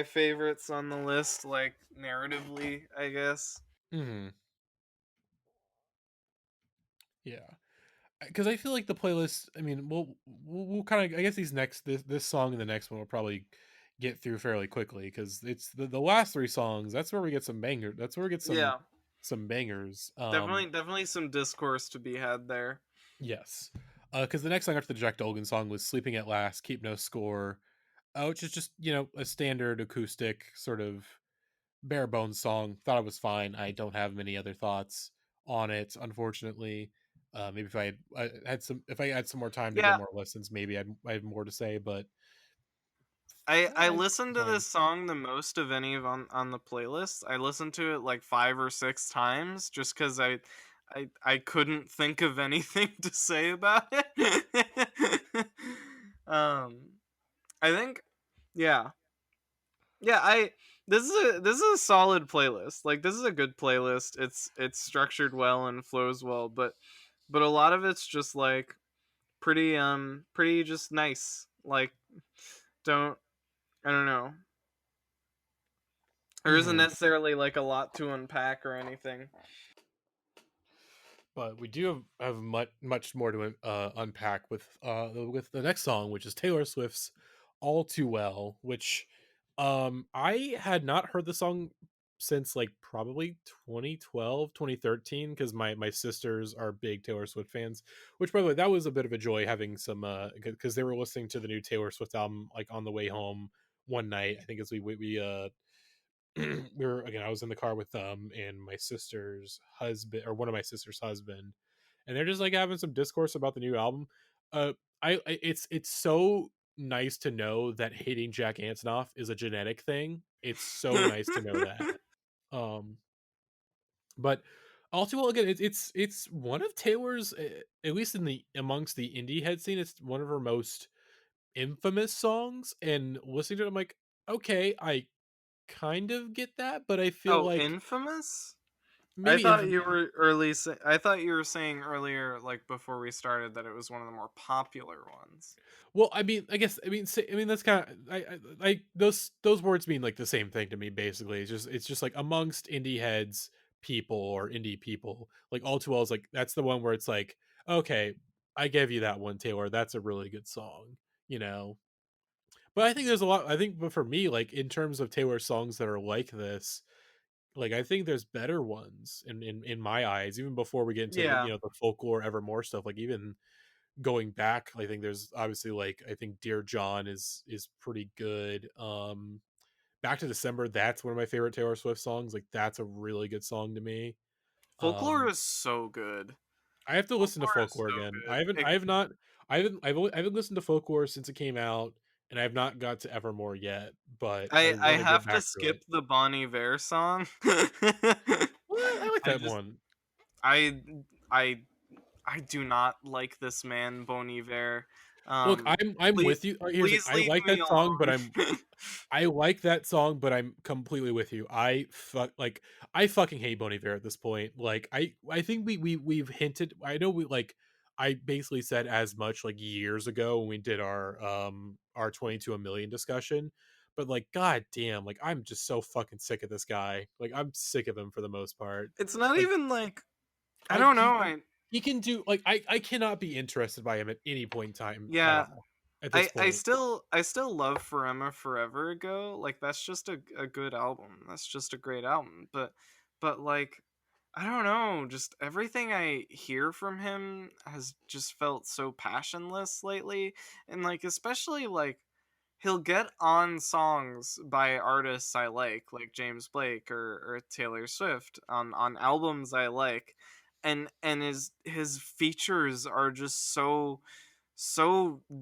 favorites on the list, like narratively, I guess. Mhm. Yeah. Because I feel like the playlist. I mean, we'll kind of. I guess this song and the next one will probably get through fairly quickly because it's the last three songs. That's where we get some banger. That's where we get Yeah, some bangers. definitely some discourse to be had there. Yes. Because the next song after the Jack Dolgen song was "Sleeping at Last," "Keep No Score," which is just a standard acoustic sort of bare bones song. Thought it was fine. I don't have many other thoughts on it, unfortunately. Maybe if if I had some more time to get Yeah, more listens, maybe I had more to say. But I it's listened to fine. this song the most of any of on the playlist. I listened to it like 5 or 6 times just because I couldn't think of anything to say about it. um, I think, yeah, yeah. This is a solid playlist. Like, this is a good playlist. It's structured well and flows well, but a lot of it's just like pretty just nice. Like, don't I don't know. There isn't Mhm. necessarily like a lot to unpack or anything. But we do have much more to unpack with the next song, which is Taylor Swift's "All Too Well," which I had not heard the song since like probably 2012 2013 because my sisters are big Taylor Swift fans, which by the way that was a bit of a joy having some because they were listening to the new Taylor Swift album like on the way home one night. I think as we we were again I was in the car with them and my sister's husband or one of my sister's husband, and they're just like having some discourse about the new album. uh it's so nice to know that hating Jack Antonoff is a genetic thing. It's so nice to know that. um but all too well again it's one of Taylor's at least in the amongst the indie head scene, it's one of her most infamous songs, and listening to it I'm like, okay, I kind of get that, but I feel Oh, like infamous? maybe I thought you were saying earlier, like before we started, that it was one of the more popular ones. well, I mean, I mean that's kind of those words mean like the same thing to me. Basically, it's just like amongst indie heads people or indie people, like all too well is like that's the one where it's like, okay, I gave you that one, Taylor. That's a really good song, you know. But I think there's a lot. I think, but for me, like in terms of Taylor songs that are like this, like I think there's better ones in my eyes. Even before we get into the Yeah, the folklore evermore stuff, like even going back, I think there's obviously like I think Dear John is pretty good. Back to December, that's one of my favorite Taylor Swift songs. Like that's a really good song to me. folklore um is so good. I have to listen to Folklore is folklore so again. good. I have not I haven't listened to folklore since it came out, and I have not got to evermore yet, but I I want to get have to back to it. skip the Bon Iver song. What? I like I that just one. I I I do not like this man Bon Iver. Look, I'm Please with you. Here's like please I leave like me that song, but alone. I like that song, but I'm completely with you. I fucking hate Bon Iver at this point. Like I think we've hinted. I know we like I basically said as much like years ago when we did our 22 a million discussion, but like, god damn, like I'm just so fucking sick of this guy. Like I'm sick of him for the most part. It's not Like even like, I don't know. he can do like I cannot be interested by him at any point in time at Yeah, all at this I point. still love Forever Forever Ago. Like that's just a good album. That's just a great album. But like, I don't know, just everything I hear from him has just felt so passionless lately. And like especially like he'll get on songs by artists I like James Blake or Taylor Swift on albums I like, and his features are just so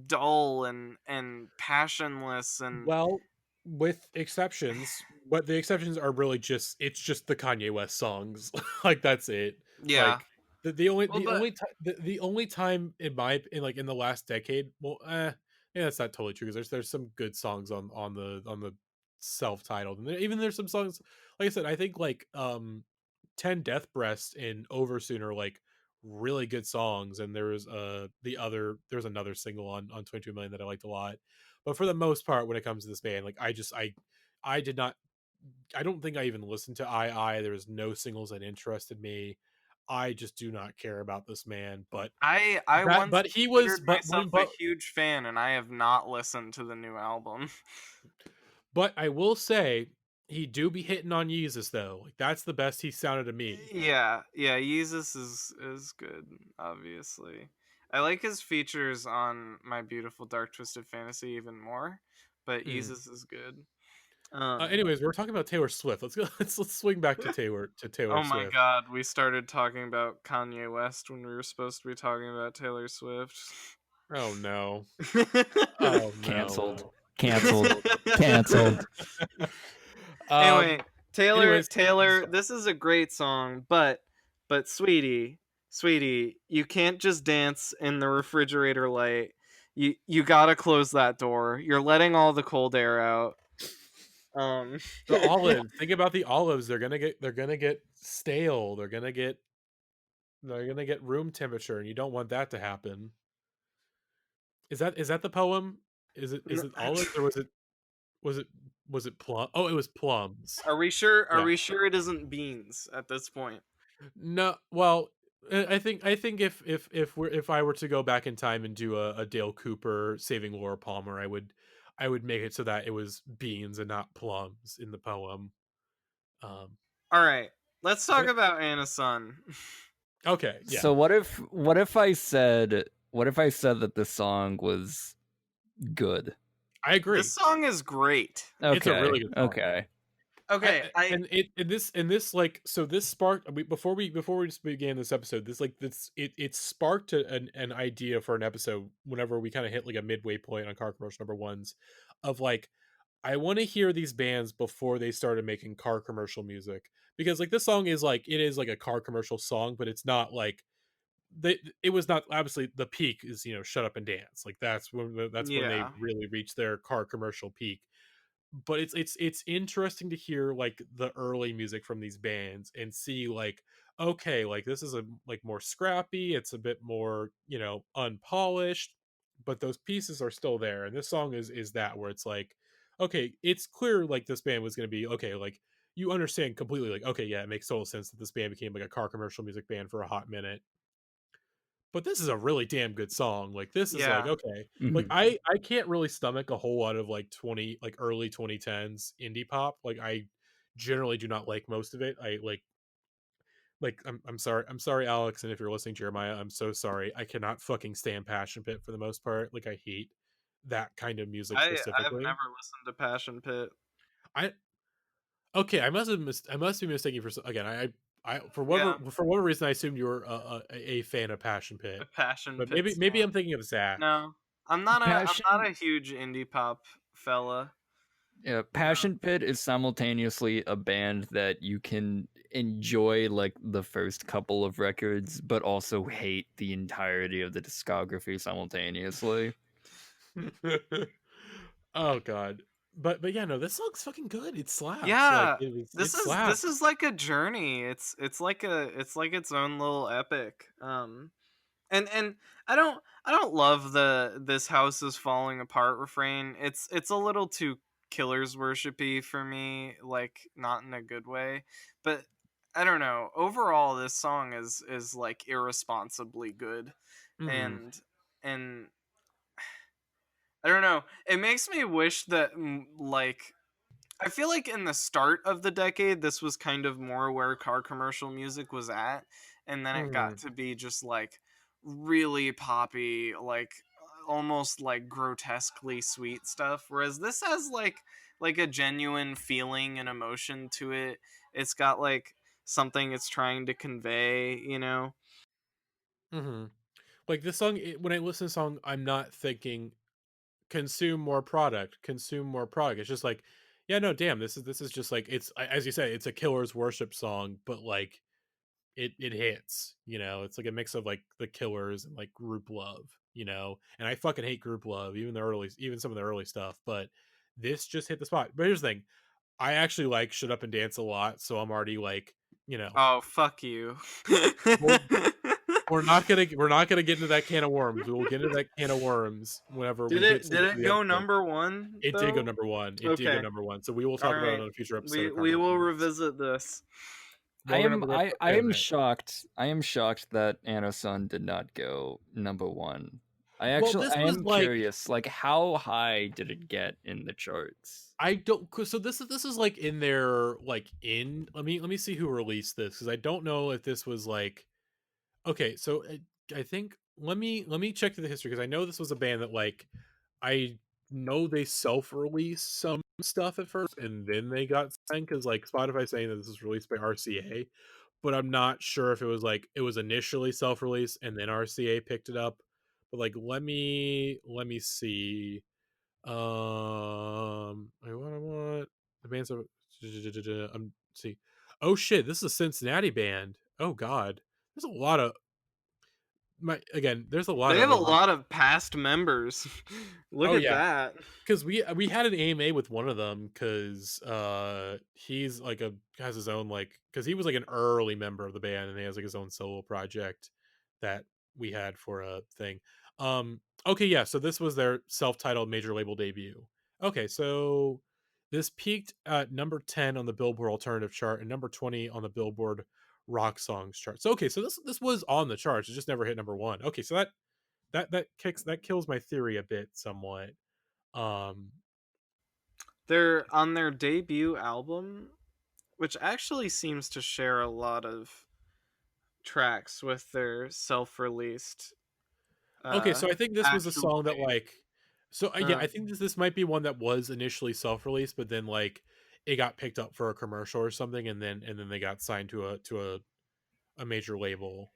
dull and passionless and Well, with exceptions, but the exceptions are really just it's just the Kanye West songs. Like that's it. yeah. Like the only Well, the but only time the only time in like in the last decade, well, yeah, that's not totally true because there's some good songs on the self-titled, and even there's some songs like I said, I think like 10 Death Breasts and Oversoon are like really good songs, and there's there's another single on 22 million that I liked a lot. But for the most part, when it comes to this band, like I did not, I don't think I even listened to There was no singles that interested me. I just do not care about this man. But I that once but he was considered myself a but huge fan, and I have not listened to the new album. but I will say he do be hitting on Yeezus though. Like that's the best he sounded to me. Yeah, yeah, Yeezus is good, obviously. I like his features on My Beautiful Dark Twisted Fantasy even more, but Mm. Yeezus is good. Anyways, we're talking about Taylor Swift. Let's go. Let's swing back to Taylor Oh my Swift. god, we started talking about Kanye West when we were supposed to be talking about Taylor Swift. Oh no. Oh Canceled. no. Canceled. Canceled. Anyway, Anyways, Taylor, this is a great song, but sweetie, you can't just dance in the refrigerator light. You gotta close that door. You're letting all the cold air out. the olives. Think about the olives. They're gonna get stale. They're gonna get room temperature, and you don't want that to happen. Is that the poem? Is it olives or was it was it plum? Oh, it was plums. Are we sure? Are Yeah. we sure it isn't beans at this point? No, well, I think if I were to go back in time and do a Dale Cooper saving Laura Palmer, I would make it so that it was beans and not plums in the poem. All right, let's talk Okay. about Anna Sun. Okay, yeah. So what if I said that this song was good? I agree. This song is great. Okay. It's a really good song. Okay. Okay, and this like so this sparked before we just began this episode, it sparked an idea for an episode whenever we kind of hit like a midway point on car commercial number ones of like I want to hear these bands before they started making car commercial music, because like this song is like it is like a car commercial song, but it's not like it was not obviously the peak is Shut Up and Dance, like that's when they yeah. really reached their car commercial peak. But it's interesting to hear like the early music from these bands and see like okay, like this is a like more scrappy, it's a bit more unpolished, but those pieces are still there, and this song is that where it's like okay, it's clear like this band was going to be okay, like you understand completely like okay, yeah, it makes total sense that this band became like a car commercial music band for a hot minute. But this is a really damn good song. Like this is like Yeah. okay. Like Mhm. I can't really stomach a whole lot of like early 2010s indie pop. Like I generally do not like most of it. I like I'm sorry Alex, and if you're listening, Jeremiah, I'm so sorry. I cannot fucking stand Passion Pit for the most part. Like I hate that kind of music I've specifically. never listened to Passion Pit. I Okay, I must be mistaken for again. I Yeah, for whatever reason I assumed you were a fan of Passion a Pit, Passion but Pit maybe stan. I'm thinking of Zach. No, I'm Passion not a huge indie pop fella. Yeah, No. Passion Pit is simultaneously a band that you can enjoy like the first couple of records, but also hate the entirety of the discography simultaneously. Oh god. But yeah, no, this song's fucking good. It slaps. Like Yeah, it this slaps. is like a journey. It's like its own little epic. And I don't love the "This House is Falling Apart" refrain. It's a little too killers worshipy for me, like not in a good way. But I don't know. Overall, this song is like irresponsibly good, Mhm. and I don't know. It makes me wish that like I feel like in the start of the decade, this was kind of more where car commercial music was at, and then it got Mhm. to be just like really poppy, like almost like grotesquely sweet stuff. Whereas this has like a genuine feeling and emotion to it. It's got like something it's trying to convey, you know. Mhm. Like this song, when I listen to the song, I'm not thinking consume more product, consume more product. It's just like, yeah, no, damn, this is just like as you say, it's a killer's worship song, but like it hits, you know. It's like a mix of like the Killers and like Group Love, you know. And I fucking hate Group Love, even some of the early stuff, but this just hit the spot. But here's the thing, I actually like Shut Up and Dance a lot, so I'm already like, you know, Oh, fuck you. we're, we're not gonna get into that can of worms. We will get into that can of worms whenever we get Did to it the go episode. number 1 It did go though? number one. It did go Okay. number one. So we will All talk about it right. on a future episode of Car We will Commercial Movies. revisit this. I Well, we're am gonna I play on am that. shocked. I am shocked that Anason did not go number one. Well, this I was am like curious, like how high did it get in the charts? I don't. So this is like in their like in. Let me see who released this because I don't know if this was like okay. So I think let me check the history because I know this was a band that like I know they self-released some stuff at first and then they got signed because like Spotify saying that this was released by RCA, but I'm not sure if it was like it was initially self-released and then RCA picked it up. But like let me see. I want the band's I'm see. Oh shit, this is a Cincinnati band. Oh god. There's a lot of there's a lot They have of a lot of past members. Look oh at yeah, that. because we had an AMA with one of them because he's like a has his own like because he was like an early member of the band and he has like his own solo project that we had for a thing. Okay, yeah, so this was their self-titled major label debut. Okay, so this peaked at number 10 on the Billboard Alternative chart and number 20 on the Billboard Rock Songs chart. So okay, so this was on the charts, it just never hit number 1. Okay, so that kills my theory a bit somewhat. um They're on their debut album, which actually seems to share a lot of tracks with their self-released okay, uh so I think this was a actual song that tape. like so yeah, Uh, I think this might be one that was initially self-released but then like it got picked up for a commercial or something and then they got signed to a major label.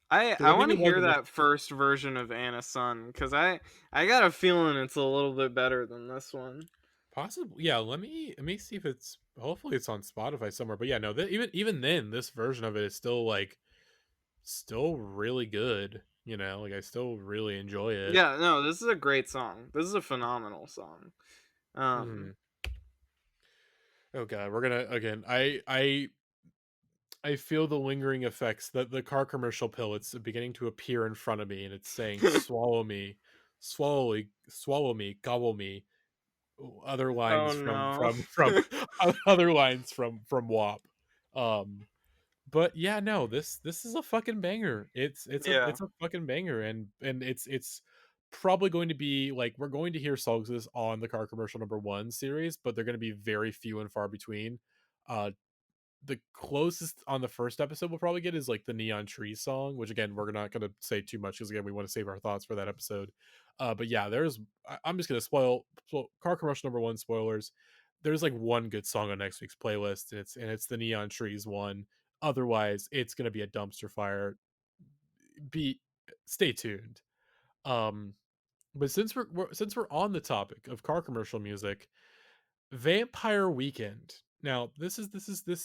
I Because I think want to it was hear that initially first version of Anna Sun because I got a feeling it's a little bit better than this one. possibly yeah, let me see if it's hopefully it's on Spotify somewhere. But yeah, no, even then this version of it is still like still really good, you know, like I still really enjoy it. Yeah, no, this is a great song. This is a phenomenal song. Mhm. Um, Oh god, we're gonna again. I feel the lingering effects that the car commercial pill. It's beginning to appear in front of me, and it's saying, "Swallow me, swallow me, gobble me." Other oh lines no. from other lines from WAP. Um, but yeah, no, this is a fucking banger. Yeah. It's a fucking banger, and it's probably going to be like we're going to hear songs of this on the car commercial number one series, but they're going to be very few and far between. Uh, the closest on the first episode we'll probably get is like the Neon Trees song, which again we're not going to say too much because again we want to save our thoughts for that episode. But yeah, I'm just going to spoil car commercial number one spoilers. There's like one good song on next week's playlist, and it's the Neon Trees one. Otherwise, it's going to be a dumpster fire. Be Stay tuned. Um, but since we're on the topic of car commercial music, Vampire Weekend. Now, this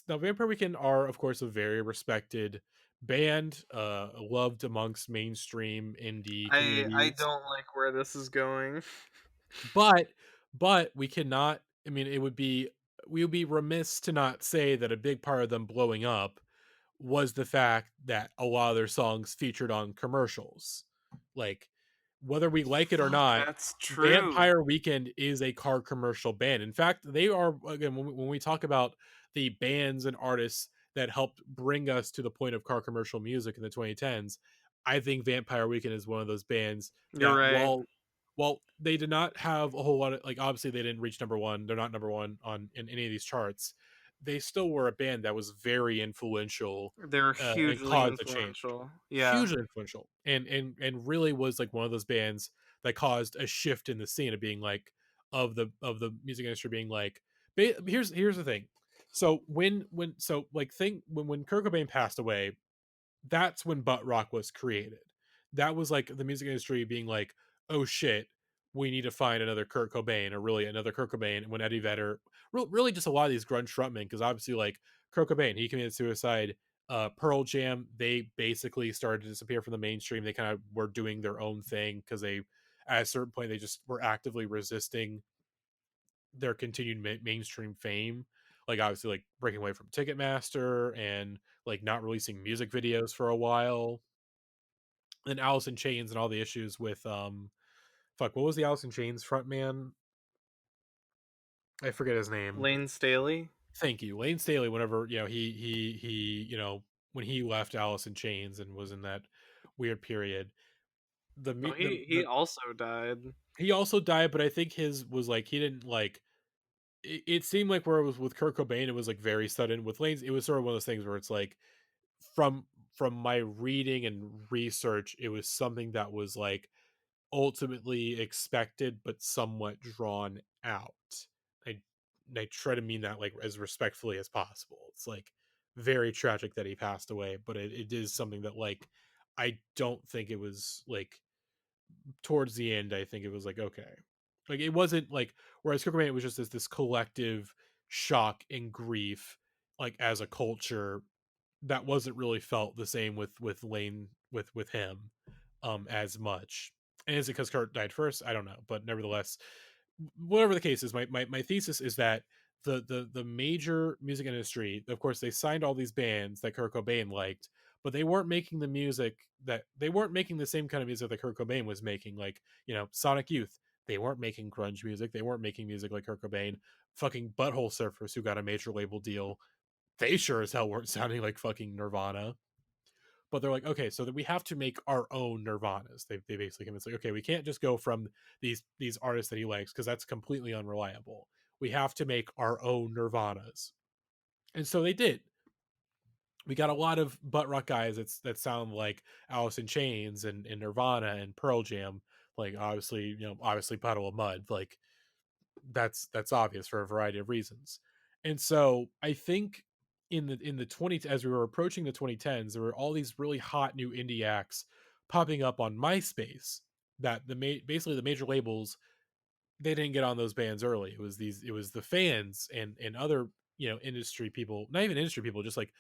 now Vampire Weekend are of course a very respected band, loved amongst mainstream indie I communities. don't like where this is going. But we cannot I mean we would be remiss to not say that a big part of them blowing up was the fact that a lot of their songs featured on commercials. Like whether we like it or not, That's true. Vampire Weekend is a car commercial band. In fact, they are, again, when we talk about the bands and artists that helped bring us to the point of car commercial music in the 2010s, I think Vampire Weekend is one of those bands You're that, right. while they did not have a whole lot of, like, obviously they didn't reach number one, they're not number one on in any of these charts, they still were a band that was very influential, They're and hugely caused a change. influential. Yeah. Hugely influential, and really was like one of those bands that caused a shift in the scene of being like, of the music industry being like, here's the thing. So when Kurt Cobain passed away, that's when butt rock was created. That was like the music industry being like, oh shit, we need to find another Kurt Cobain, or really another Kurt Cobain. When Eddie Vedder, really just a lot of these grunge frontmen, because obviously like Kurt Cobain, he committed suicide. Pearl Jam, they basically started to disappear from the mainstream. They kind of were doing their own thing because they, at a certain point, they just were actively resisting their continued mainstream fame. Like obviously, like breaking away from Ticketmaster and like not releasing music videos for a while. Then Alice in Chains and all the issues with fuck, what was the Alice in Chains frontman? I forget his name. Lane Staley. Thank you, Lane Staley. Whenever he when he left Alice in Chains and was in that weird period, Oh, he also died. he also died, but I think his was like he didn't like. It seemed like where it was with Kurt Cobain, it was like very sudden. With Lane's, it was sort of one of those things where it's like, from my reading and research, it was something that was like ultimately expected but somewhat drawn out. I I try to mean that like as respectfully as possible. It's like very tragic that he passed away, but it is something that like I don't think it was like towards the end. I think it was like okay, like it wasn't like, whereas Cookbook it was just this collective shock and grief, like as a culture, that wasn't really felt the same with Lane, with him as much. And is it because Kurt died first? I don't know, but nevertheless, whatever the case is, my thesis is that the major music industry, of course, they signed all these bands that Kurt Cobain liked, but they weren't making the music that they weren't making the same kind of music that Kurt Cobain was making. Like, Sonic Youth, they weren't making grunge music, they weren't making music like Kurt Cobain. Fucking Butthole Surfers, who got a major label deal, they sure as hell weren't sounding like fucking Nirvana. But they're like, okay, so that we have to make our own Nirvanas. They basically convinced, like, okay, we can't just go from these artists that he likes, because that's completely unreliable. We have to make our own Nirvanas. And so they did. We got a lot of butt rock guys that sound like Alice in Chains and Nirvana and Pearl Jam. Like obviously Puddle of Mud. Like that's obvious for a variety of reasons. And so I think in the 20, as we were approaching the 2010s, there were all these really hot new indie acts popping up on MySpace that basically the major labels, they didn't get on those bands early. It was the fans and other industry people, not even industry people, just like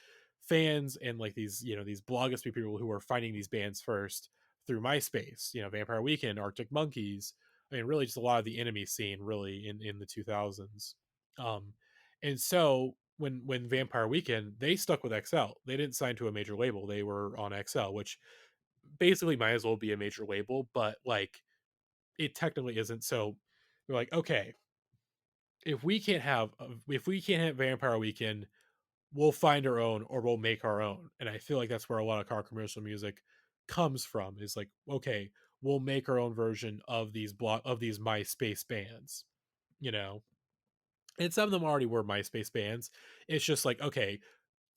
fans and like these blogosphere people who were finding these bands first through MySpace. Vampire Weekend, Arctic Monkeys. I mean, really just a lot of the enemy scene, really in the 2000s. And so when Vampire Weekend, they stuck with XL. They didn't sign to a major label. They were on XL, which basically might as well be a major label, but like it technically isn't. So they're like, okay, if we can't have Vampire Weekend, we'll find our own, or we'll make our own. And I feel like that's where a lot of car commercial music comes from, is like, okay, we'll make our own version of these MySpace bands, and some of them already were MySpace bands. It's just like, okay,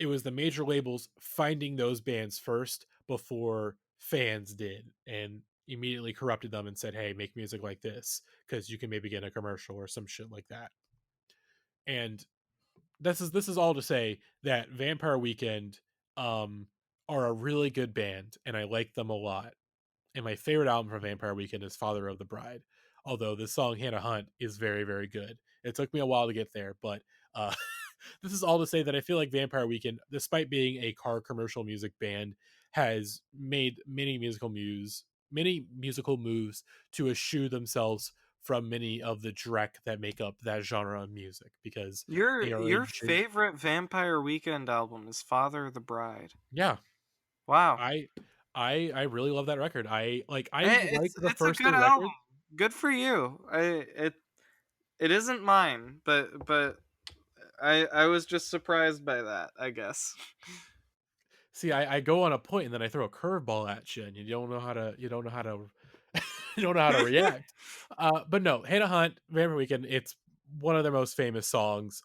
it was the major labels finding those bands first before fans did, and immediately corrupted them and said, hey, make music like this because you can maybe get a commercial or some shit like that. And this is all to say that Vampire Weekend are a really good band, and I like them a lot. And my favorite album from Vampire Weekend is Father of the Bride, although the song Hannah Hunt is very, very good. It took me a while to get there, but this is all to say that I feel like Vampire Weekend, despite being a car commercial music band, has made many musical moves to eschew themselves from many of the dreck that make up that genre of music, because they are Your favorite Vampire Weekend album is Father of the Bride. yeah. Wow. I really love that record. I like It's the it's a first good three album. records. Good for you. It isn't mine, but I was just surprised by that, I guess. See, I go on a point and then I throw a curveball at you, and you don't know how to you don't know how to react. But no, Hannah Hunt, Vampire Weekend, it's one of their most famous songs.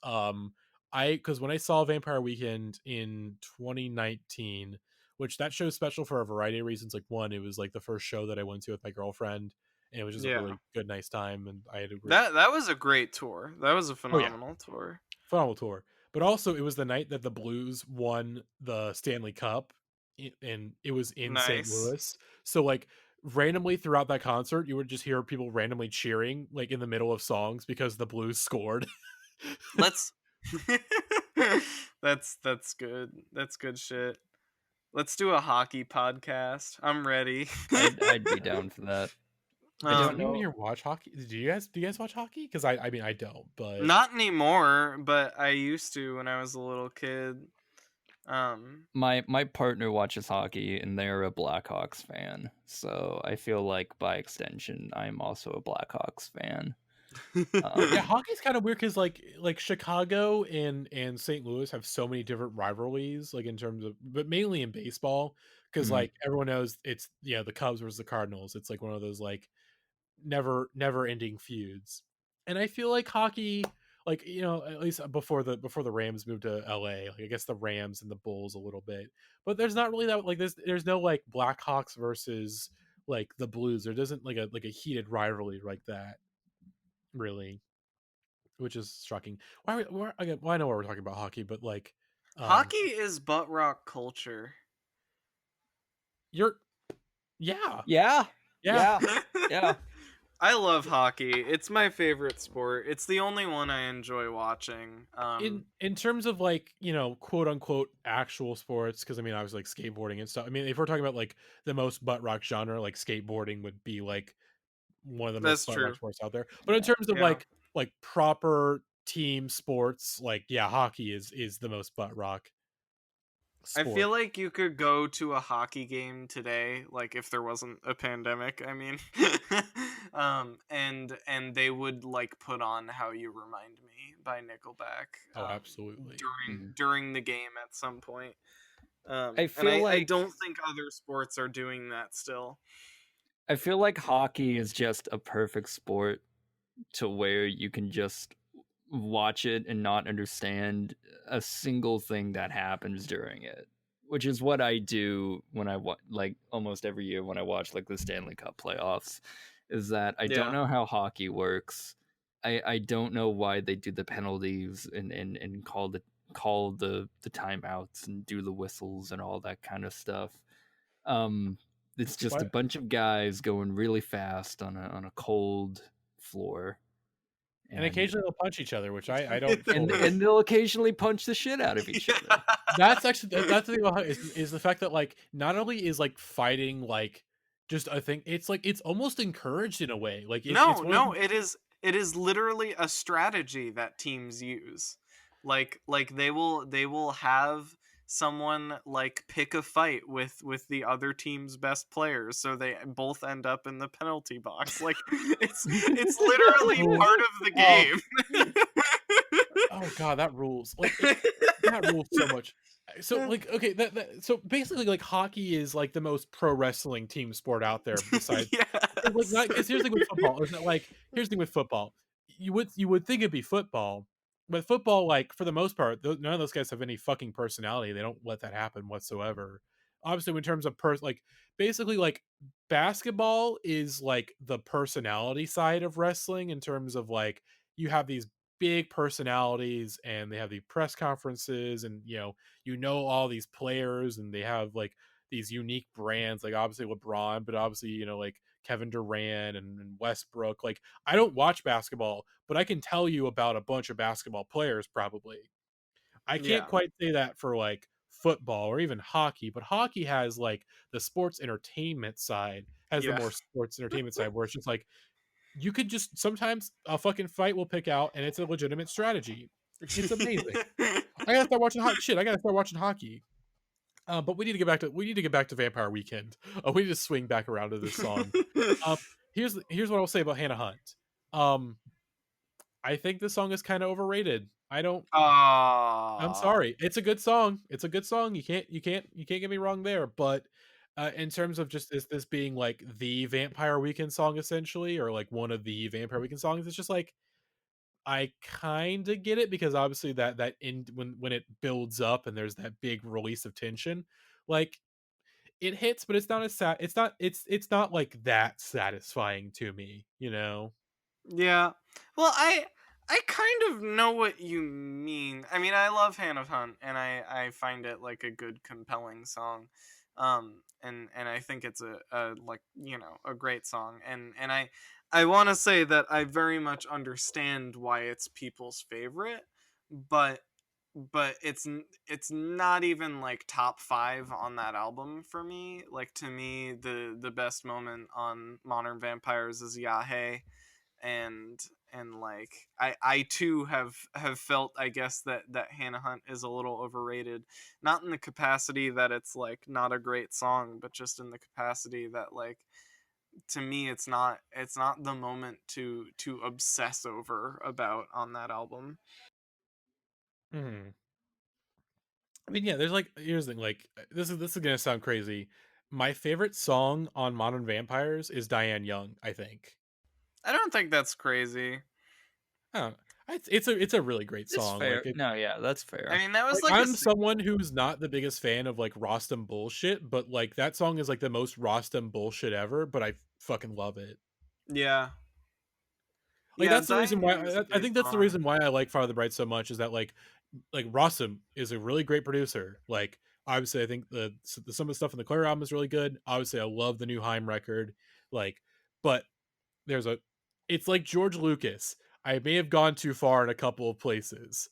Because when I saw Vampire Weekend in 2019, which that show's special for a variety of reasons. Like one, it was like the first show that I went to with my girlfriend, and it was just a Yeah. really good, nice time, and I had a That was a great tour. That was a oh yeah, phenomenal tour. phenomenal tour. But also, it was the night that the Blues won the Stanley Cup, and it was in St. Nice. Louis. So, like, randomly throughout that concert, you would just hear people randomly cheering, like in the middle of songs, because the Blues scored. Let's That's good. That's good shit. Let's do a hockey podcast. I'm ready. I'd be down for that. I Does don't anyone know. here watch hockey? Do you guys watch hockey? Because I mean I don't, but Not anymore, but I used to when I was a little kid. My partner watches hockey and they're a Blackhawks fan, so I feel like by extension I'm also a Blackhawks fan. yeah, hockey's kind of weird because like Chicago and St. Louis have so many different rivalries, like in terms of, but mainly in baseball, because Mhm. like everyone knows it's the Cubs versus the Cardinals. It's like one of those like never ending feuds, and I feel like hockey, like at least before the Rams moved to LA, like I guess the Rams and the Bulls a little bit, but there's not really that like there's no like Blackhawks versus like the Blues. There doesn't like a heated rivalry like that really, which is shocking. Again, well, I know why we're talking about hockey, but like, Hockey is butt rock culture. you're, yeah, Yeah. yeah. Yeah. I love hockey. It's my favorite sport. It's the only one I enjoy watching. In terms of like quote unquote actual sports, because I mean I was like skateboarding and stuff. I mean if we're talking about like the most butt rock genre, like skateboarding would be like one of the most That's butt rock true. sports out there. But in terms of Yeah. like proper team sports, like yeah, hockey is the most butt rock I sport. feel like you could go to a hockey game today, like if there wasn't a pandemic, I mean. And they would like put on How You Remind Me by Nickelback. Oh, absolutely. During the game at some point. I feel I like don't think other sports are doing that still. I feel like hockey is just a perfect sport to where you can just watch it and not understand a single thing that happens during it, which is what I do when I like almost every year when I watch like the Stanley Cup playoffs, is that I don't know how hockey works. I don't know why they do the penalties and call the timeouts and do the whistles and all that kind of stuff. It's just What? a bunch of guys going really fast on a cold floor. And occasionally they'll punch each other, which I don't. And they'll occasionally punch the shit out of each other. That's actually that's the thing about is the fact that like not only is like fighting like just a thing, it's like it's almost encouraged in a way. Like it is literally a strategy that teams use. Like they will have someone like pick a fight with the other team's best players, so they both end up in the penalty box. Like it's literally part of the game. Oh god, that rules. Like that rules so much. So like okay, so basically like hockey is like the most pro wrestling team sport out there besides like because here's the thing with football. It's not like here's the thing with football. You would think it'd be football, but football, like for the most part, none of those guys have any fucking personality. They don't let that happen whatsoever. Obviously, in terms of like basically like basketball is like the personality side of wrestling in terms of like you have these big personalities and they have the press conferences and all these players and they have like these unique brands, like obviously LeBron, but obviously like Kevin Durant and Westbrook. Like I don't watch basketball, but I can tell you about a bunch of basketball players probably. I can't quite say that for like football or even hockey, but hockey has like the sports entertainment side, has the more sports entertainment side where it's just like you could just sometimes a fucking fight will pick out and it's a legitimate strategy. It's amazing. I gotta start watching hockey. But we need to get back to Vampire Weekend. We need to swing back around to this song. Um, here's what I'll say about Hannah Hunt. I think this song is kind of overrated. I'm sorry. It's a good song. It's a good song. You can't get me wrong there. But in terms of just this being like the Vampire Weekend song essentially, or like one of the Vampire Weekend songs, it's just like I kind of get it because obviously that in when it builds up and there's that big release of tension, like it hits, but it's not as it's not like that satisfying to me, you know. Yeah. Well, I kind of know what you mean. I mean, I love Hannah Hunt, and I find it like a good, compelling song. And I think it's a like, you know, a great song. And I want to say that I very much understand why it's people's favorite, but it's not even like top 5 on that album for me. Like, to me, the best moment on Modern Vampires is Yahe. And like, I too have felt, I guess, that Hannah Hunt is a little overrated, not in the capacity that it's like not a great song, but just in the capacity that, like, to me it's not the moment to obsess over about on that album. Hmm. I mean, yeah. There's like here's the thing. Like this is gonna sound crazy. My favorite song on Modern Vampires is Diane Young. I think. I don't think that's crazy. I don't know. It's a really great It's song. fair. No, yeah, that's fair. I mean, that was Like, like I'm someone who's not the biggest fan of like Rostam bullshit, but like that song is like the most Rostam bullshit ever. But I fucking love it. yeah. Like Yeah, that's the reason Diane why Young's a I great think that's the song. reason why I like Father the Bride so much is that like Rostam is a really great producer. Like obviously I think some of the stuff in the Claire album is really good. Obviously I love the new Haim record. Like, but there's a it's like George Lucas. I may have gone too far in a couple of places.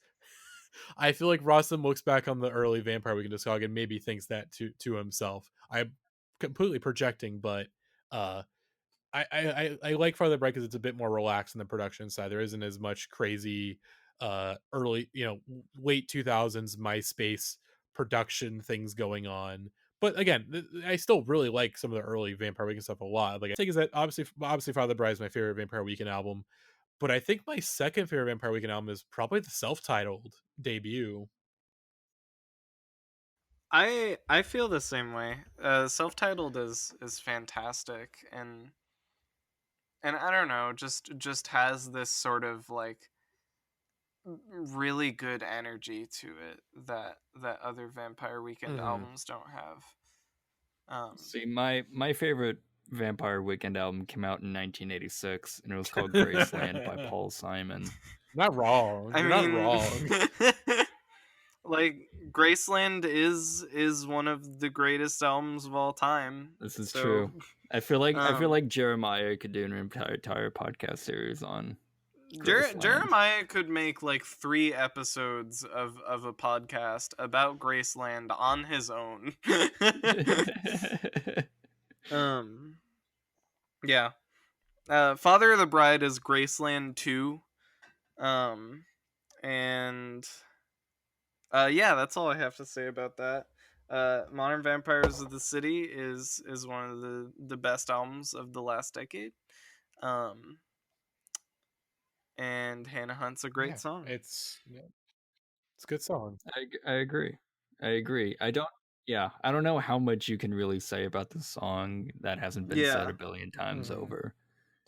I feel like Rostam looks back on the early Vampire Weekend discog and maybe thinks that to himself. I'm completely projecting, but uh I like Farther Bright because it's a bit more relaxed on the production side. There isn't as much crazy early, late 2000s MySpace production things going on. But again, I still really like some of the early Vampire Weekend stuff a lot. Like I think is that obviously Father Bride is my favorite Vampire Weekend album, but I think my second favorite Vampire Weekend album is probably the self-titled debut. I feel the same way. Self-titled is fantastic, and I don't know, just has this sort of like really good energy to it that other Vampire Weekend Mhm. albums don't have. See, my favorite Vampire Weekend album came out in 1986, and it was called Graceland by Paul Simon. Not wrong. I You're not mean, wrong. like, Graceland is one of the greatest albums of all time. This is So, true. I feel um, like Jeremiah could do an entire podcast series on Graceland. Jeremiah could make like 3 episodes of a podcast about Graceland on his own. Yeah. Father of the Bride is Graceland 2. And yeah, that's all I have to say about that. Modern Vampires of the City is one of the best albums of the last decade. And Hannah Hunt's a great Yeah, song. it's a good song. I agree. I don't know how much you can really say about the song that hasn't been said Yeah. a billion times Mhm. over.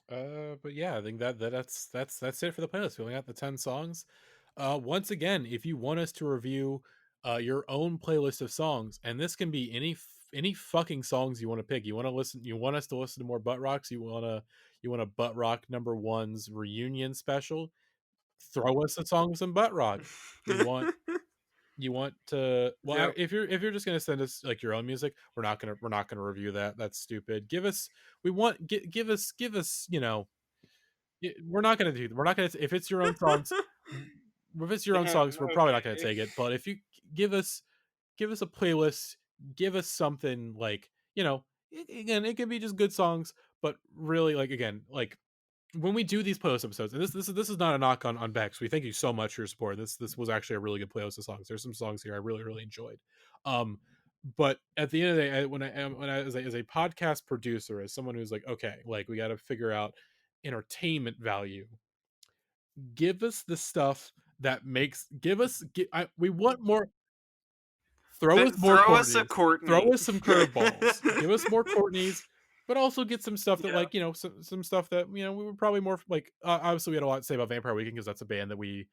But yeah, I think that's it for the playlist. We only got the 10 songs. Once again, if you want us to review your own playlist of songs, and this can be any fucking songs you want to pick. You want us to listen to more Butt Rocks, you want a Butt Rock number one's reunion special, throw us a song with some Butt Rock. You want to Yep. if you're just gonna send us like your own music, we're not gonna review that. That's stupid. Give us we're not gonna if it's your own songs. If it's your own Damn, songs, we're probably not gonna okay. take it. But if you give us a playlist, give us something like again, it can be just good songs, but really like again like when we do these playlist episodes, and this is not a knock on Bex. We thank you so much for your support. This was actually a really good playlist of songs. There's some songs here I really enjoyed. Um, But at the end of the day, when I as a podcast producer, as someone who's like, okay, like we got to figure out entertainment value, give us the stuff that makes we want more. Throw us more Throw us a Courtneys. Throw Courtney. us some curveballs. Give us more Courtneys, but also get some stuff that, Yeah. like, some stuff that, we were probably more like. Obviously, we had a lot to say about Vampire Weekend because that's a band that we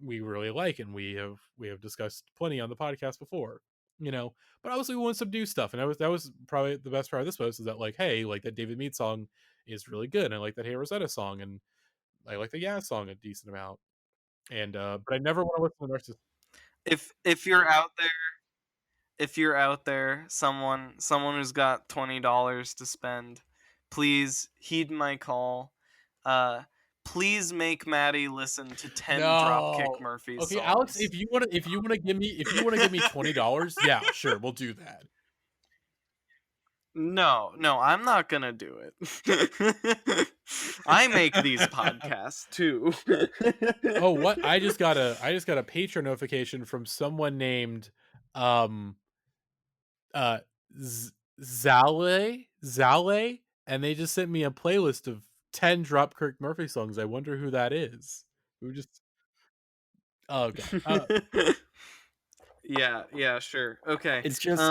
really like, and we have discussed plenty on the podcast before. But obviously we want some new stuff, and that was probably the best part of this post is that, like, hey, like that David Mead song is really good, and I like that Hey Rosetta song, and I like the Yeah song a decent amount, and but I never want to listen to Narcissist. If you're out there, someone who's got $20 to spend, please heed my call. Please make Matty listen to 10 Dropkick Murphys Okay, songs. Alex, if you want to give me $20, yeah, sure, we'll do that. No, I'm not gonna do it. I make these podcasts too. Oh, what? I just got a Patreon notification from someone named Zale, and they just sent me a playlist of 10 Dropkick Murphy songs. I wonder who that is. Who just okay. Yeah, sure. Okay. It's just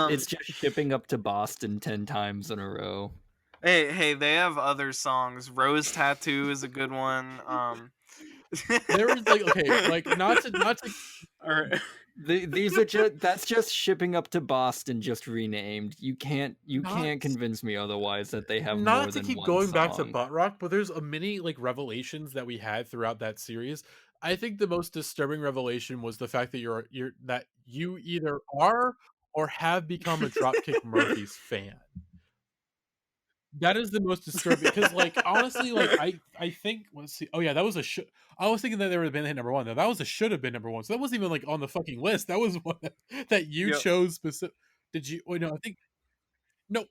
shipping up to Boston 10 times in a row. Hey, they have other songs. Rose Tattoo is a good one. There was like, okay, like not to all right. These are that's just shipping up to Boston, just renamed. You can't convince me otherwise that they have not more to than keep one going song. back to butt rock, but there's a many like revelations that we had throughout that series. I think the most disturbing revelation was the fact that you either are or have become a Dropkick Murphys fan. That is the most disturbing because, like, honestly, like I think let's see. Oh yeah, that was a should. I was thinking that they would have been hit number one. No, that was a should have been number one. So that wasn't even like on the fucking list. That was one that you Yep. chose specific. Did you? Wait, no,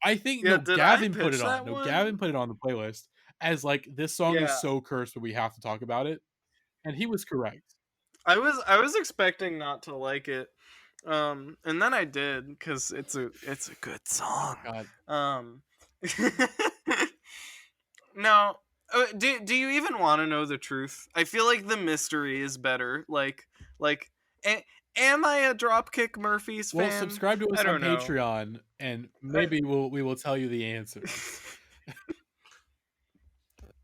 I think Yeah, no. did Gavin I put pitch it on. that No, one? Gavin put it on the playlist as like this song Yeah. is so cursed, but we have to talk about it, and he was correct. I was expecting not to like it, and then I did because it's a good song. Oh, God. No, do you even want to know the truth? I feel like the mystery is better. Like, am I a Dropkick Murphys fan? Well, subscribe to us I on don't know. Patreon, and maybe we will tell you the answer.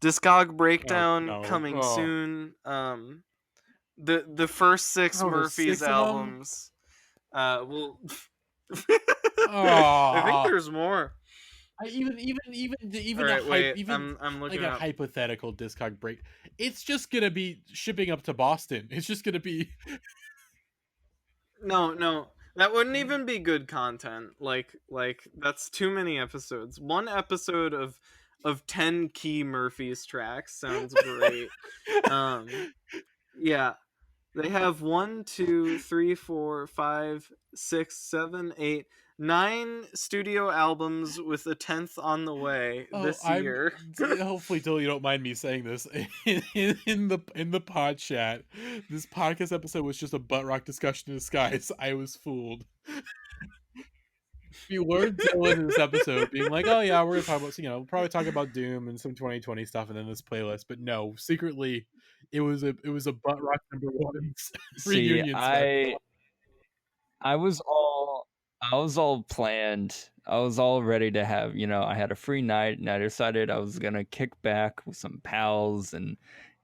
Discog breakdown no. coming soon. The first 6 Murphys 6 of them? albums. Well, Aw. I think there's more. Even Alright, wait, even I'm looking like a up. hypothetical Discog break, it's just gonna be shipping up to Boston. It's just gonna be No, that wouldn't even be good content. Like that's too many episodes. One episode of 10 key Murphys tracks sounds great. Yeah. They have 1, 2, 3, 4, 5, 6, 7, 8, 9 studio albums with a 10th on the way this year. Hopefully, Dill, you don't mind me saying this in the pod chat. This podcast episode was just a butt rock discussion in disguise. I was fooled. You learned Dylan in this episode being like, "Oh yeah, we're gonna talk about we'll probably talk about Doom and some 2020 stuff, and then this playlist." But no, secretly, it was a butt rock number one reunion. I was all planned. I was all ready to have, I had a free night, and I decided I was gonna kick back with some pals and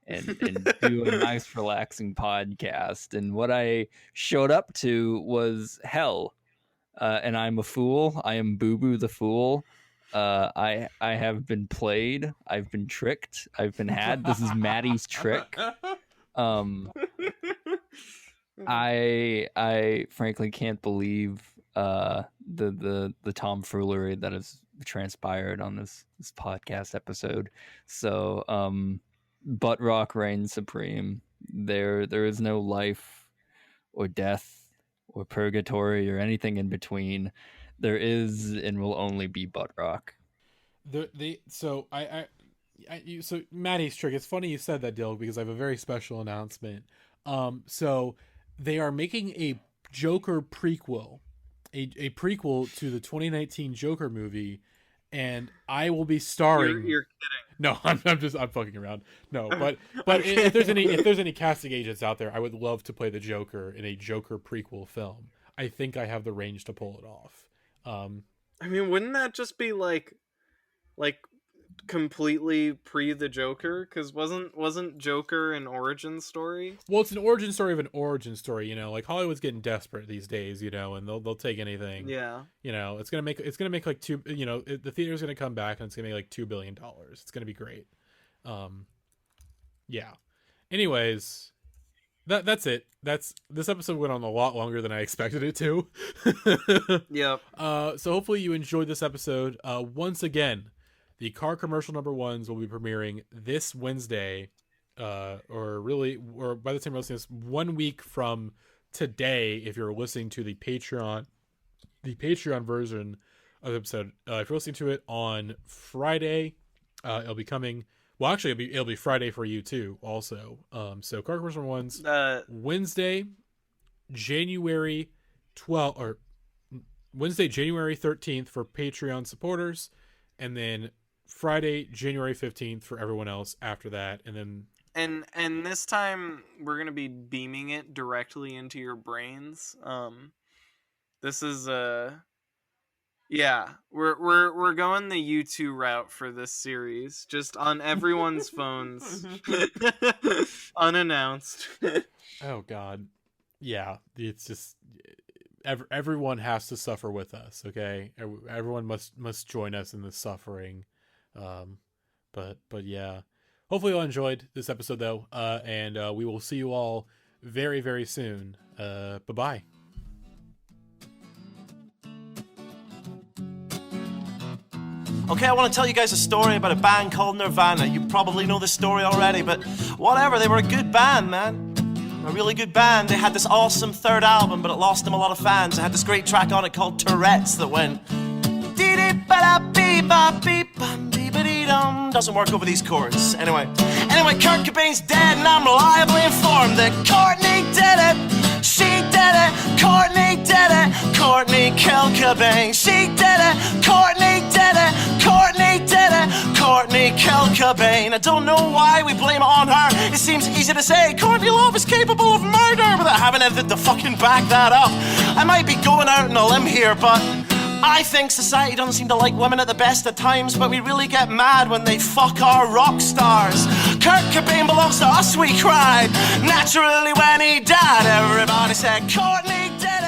do a nice relaxing podcast. And what I showed up to was hell. And I'm a fool. I am Boo Boo the Fool. I have been played. I've been tricked. I've been had. This is Matty's trick. I frankly can't believe the tomfoolery that has transpired on this podcast episode. So butt rock reigns supreme. There is no life or death or purgatory or anything in between. There is and will only be butt rock. So Matty's trick. It's funny you said that, Dill, because I have a very special announcement. So they are making a Joker prequel, a prequel to the 2019 Joker movie, and I will be starring. You're kidding. No, I'm fucking around. No, but if there's any casting agents out there, I would love to play the Joker in a Joker prequel film. I think I have the range to pull it off. I mean, wouldn't that just be like completely pre the Joker? Because wasn't Joker an origin story? Well, it's an origin story of an origin story. You know, like Hollywood's getting desperate these days. You know, and they'll take anything. Yeah. You know, it's gonna make like two. You know, the theater's gonna come back and it's gonna make like $2 billion. It's gonna be great. Yeah. Anyways, that's it. This episode went on a lot longer than I expected it to. Yep. So hopefully you enjoyed this episode. Once again, the car commercial number ones will be premiering this Wednesday, or by the time you're listening to this, 1 week from today. If you're listening to the Patreon version of the episode, if you're listening to it on Friday, it'll be coming. Well, actually, it'll be Friday for you too. Also, so car commercial number ones Wednesday, January 12th, or Wednesday, January 13th for Patreon supporters, and then Friday, January 15th for everyone else after that, and then and this time we're gonna be beaming it directly into your brains. This is yeah, we're going the U2 route for this series, just on everyone's phones, unannounced. Oh God, yeah, it's just everyone has to suffer with us. Okay, everyone must join us in this suffering. But yeah, hopefully you all enjoyed this episode though, and we will see you all very, very soon. Bye-bye. Okay, I want to tell you guys a story about a band called Nirvana. You probably know this story already, but whatever, they were a good band, man. A really good band. They had this awesome third album, but it lost them a lot of fans. They had this great track on it called Tourette's that went doesn't work over these chords. Anyway, Kurt Cobain's dead, and I'm reliably informed that Courtney did it. She did it. Courtney did it. Courtney killed Cobain. She did it. Courtney did it. Courtney did it. Courtney killed Cobain. I don't know why we blame it on her. It seems easy to say Courtney Love is capable of murder without having anything to fucking back that up. I might be going out on a limb here, but I think society doesn't seem to like women at the best of times, but we really get mad when they fuck our rock stars. Kurt Cobain belongs to us, we cried. Naturally when he died, everybody said Courtney did it.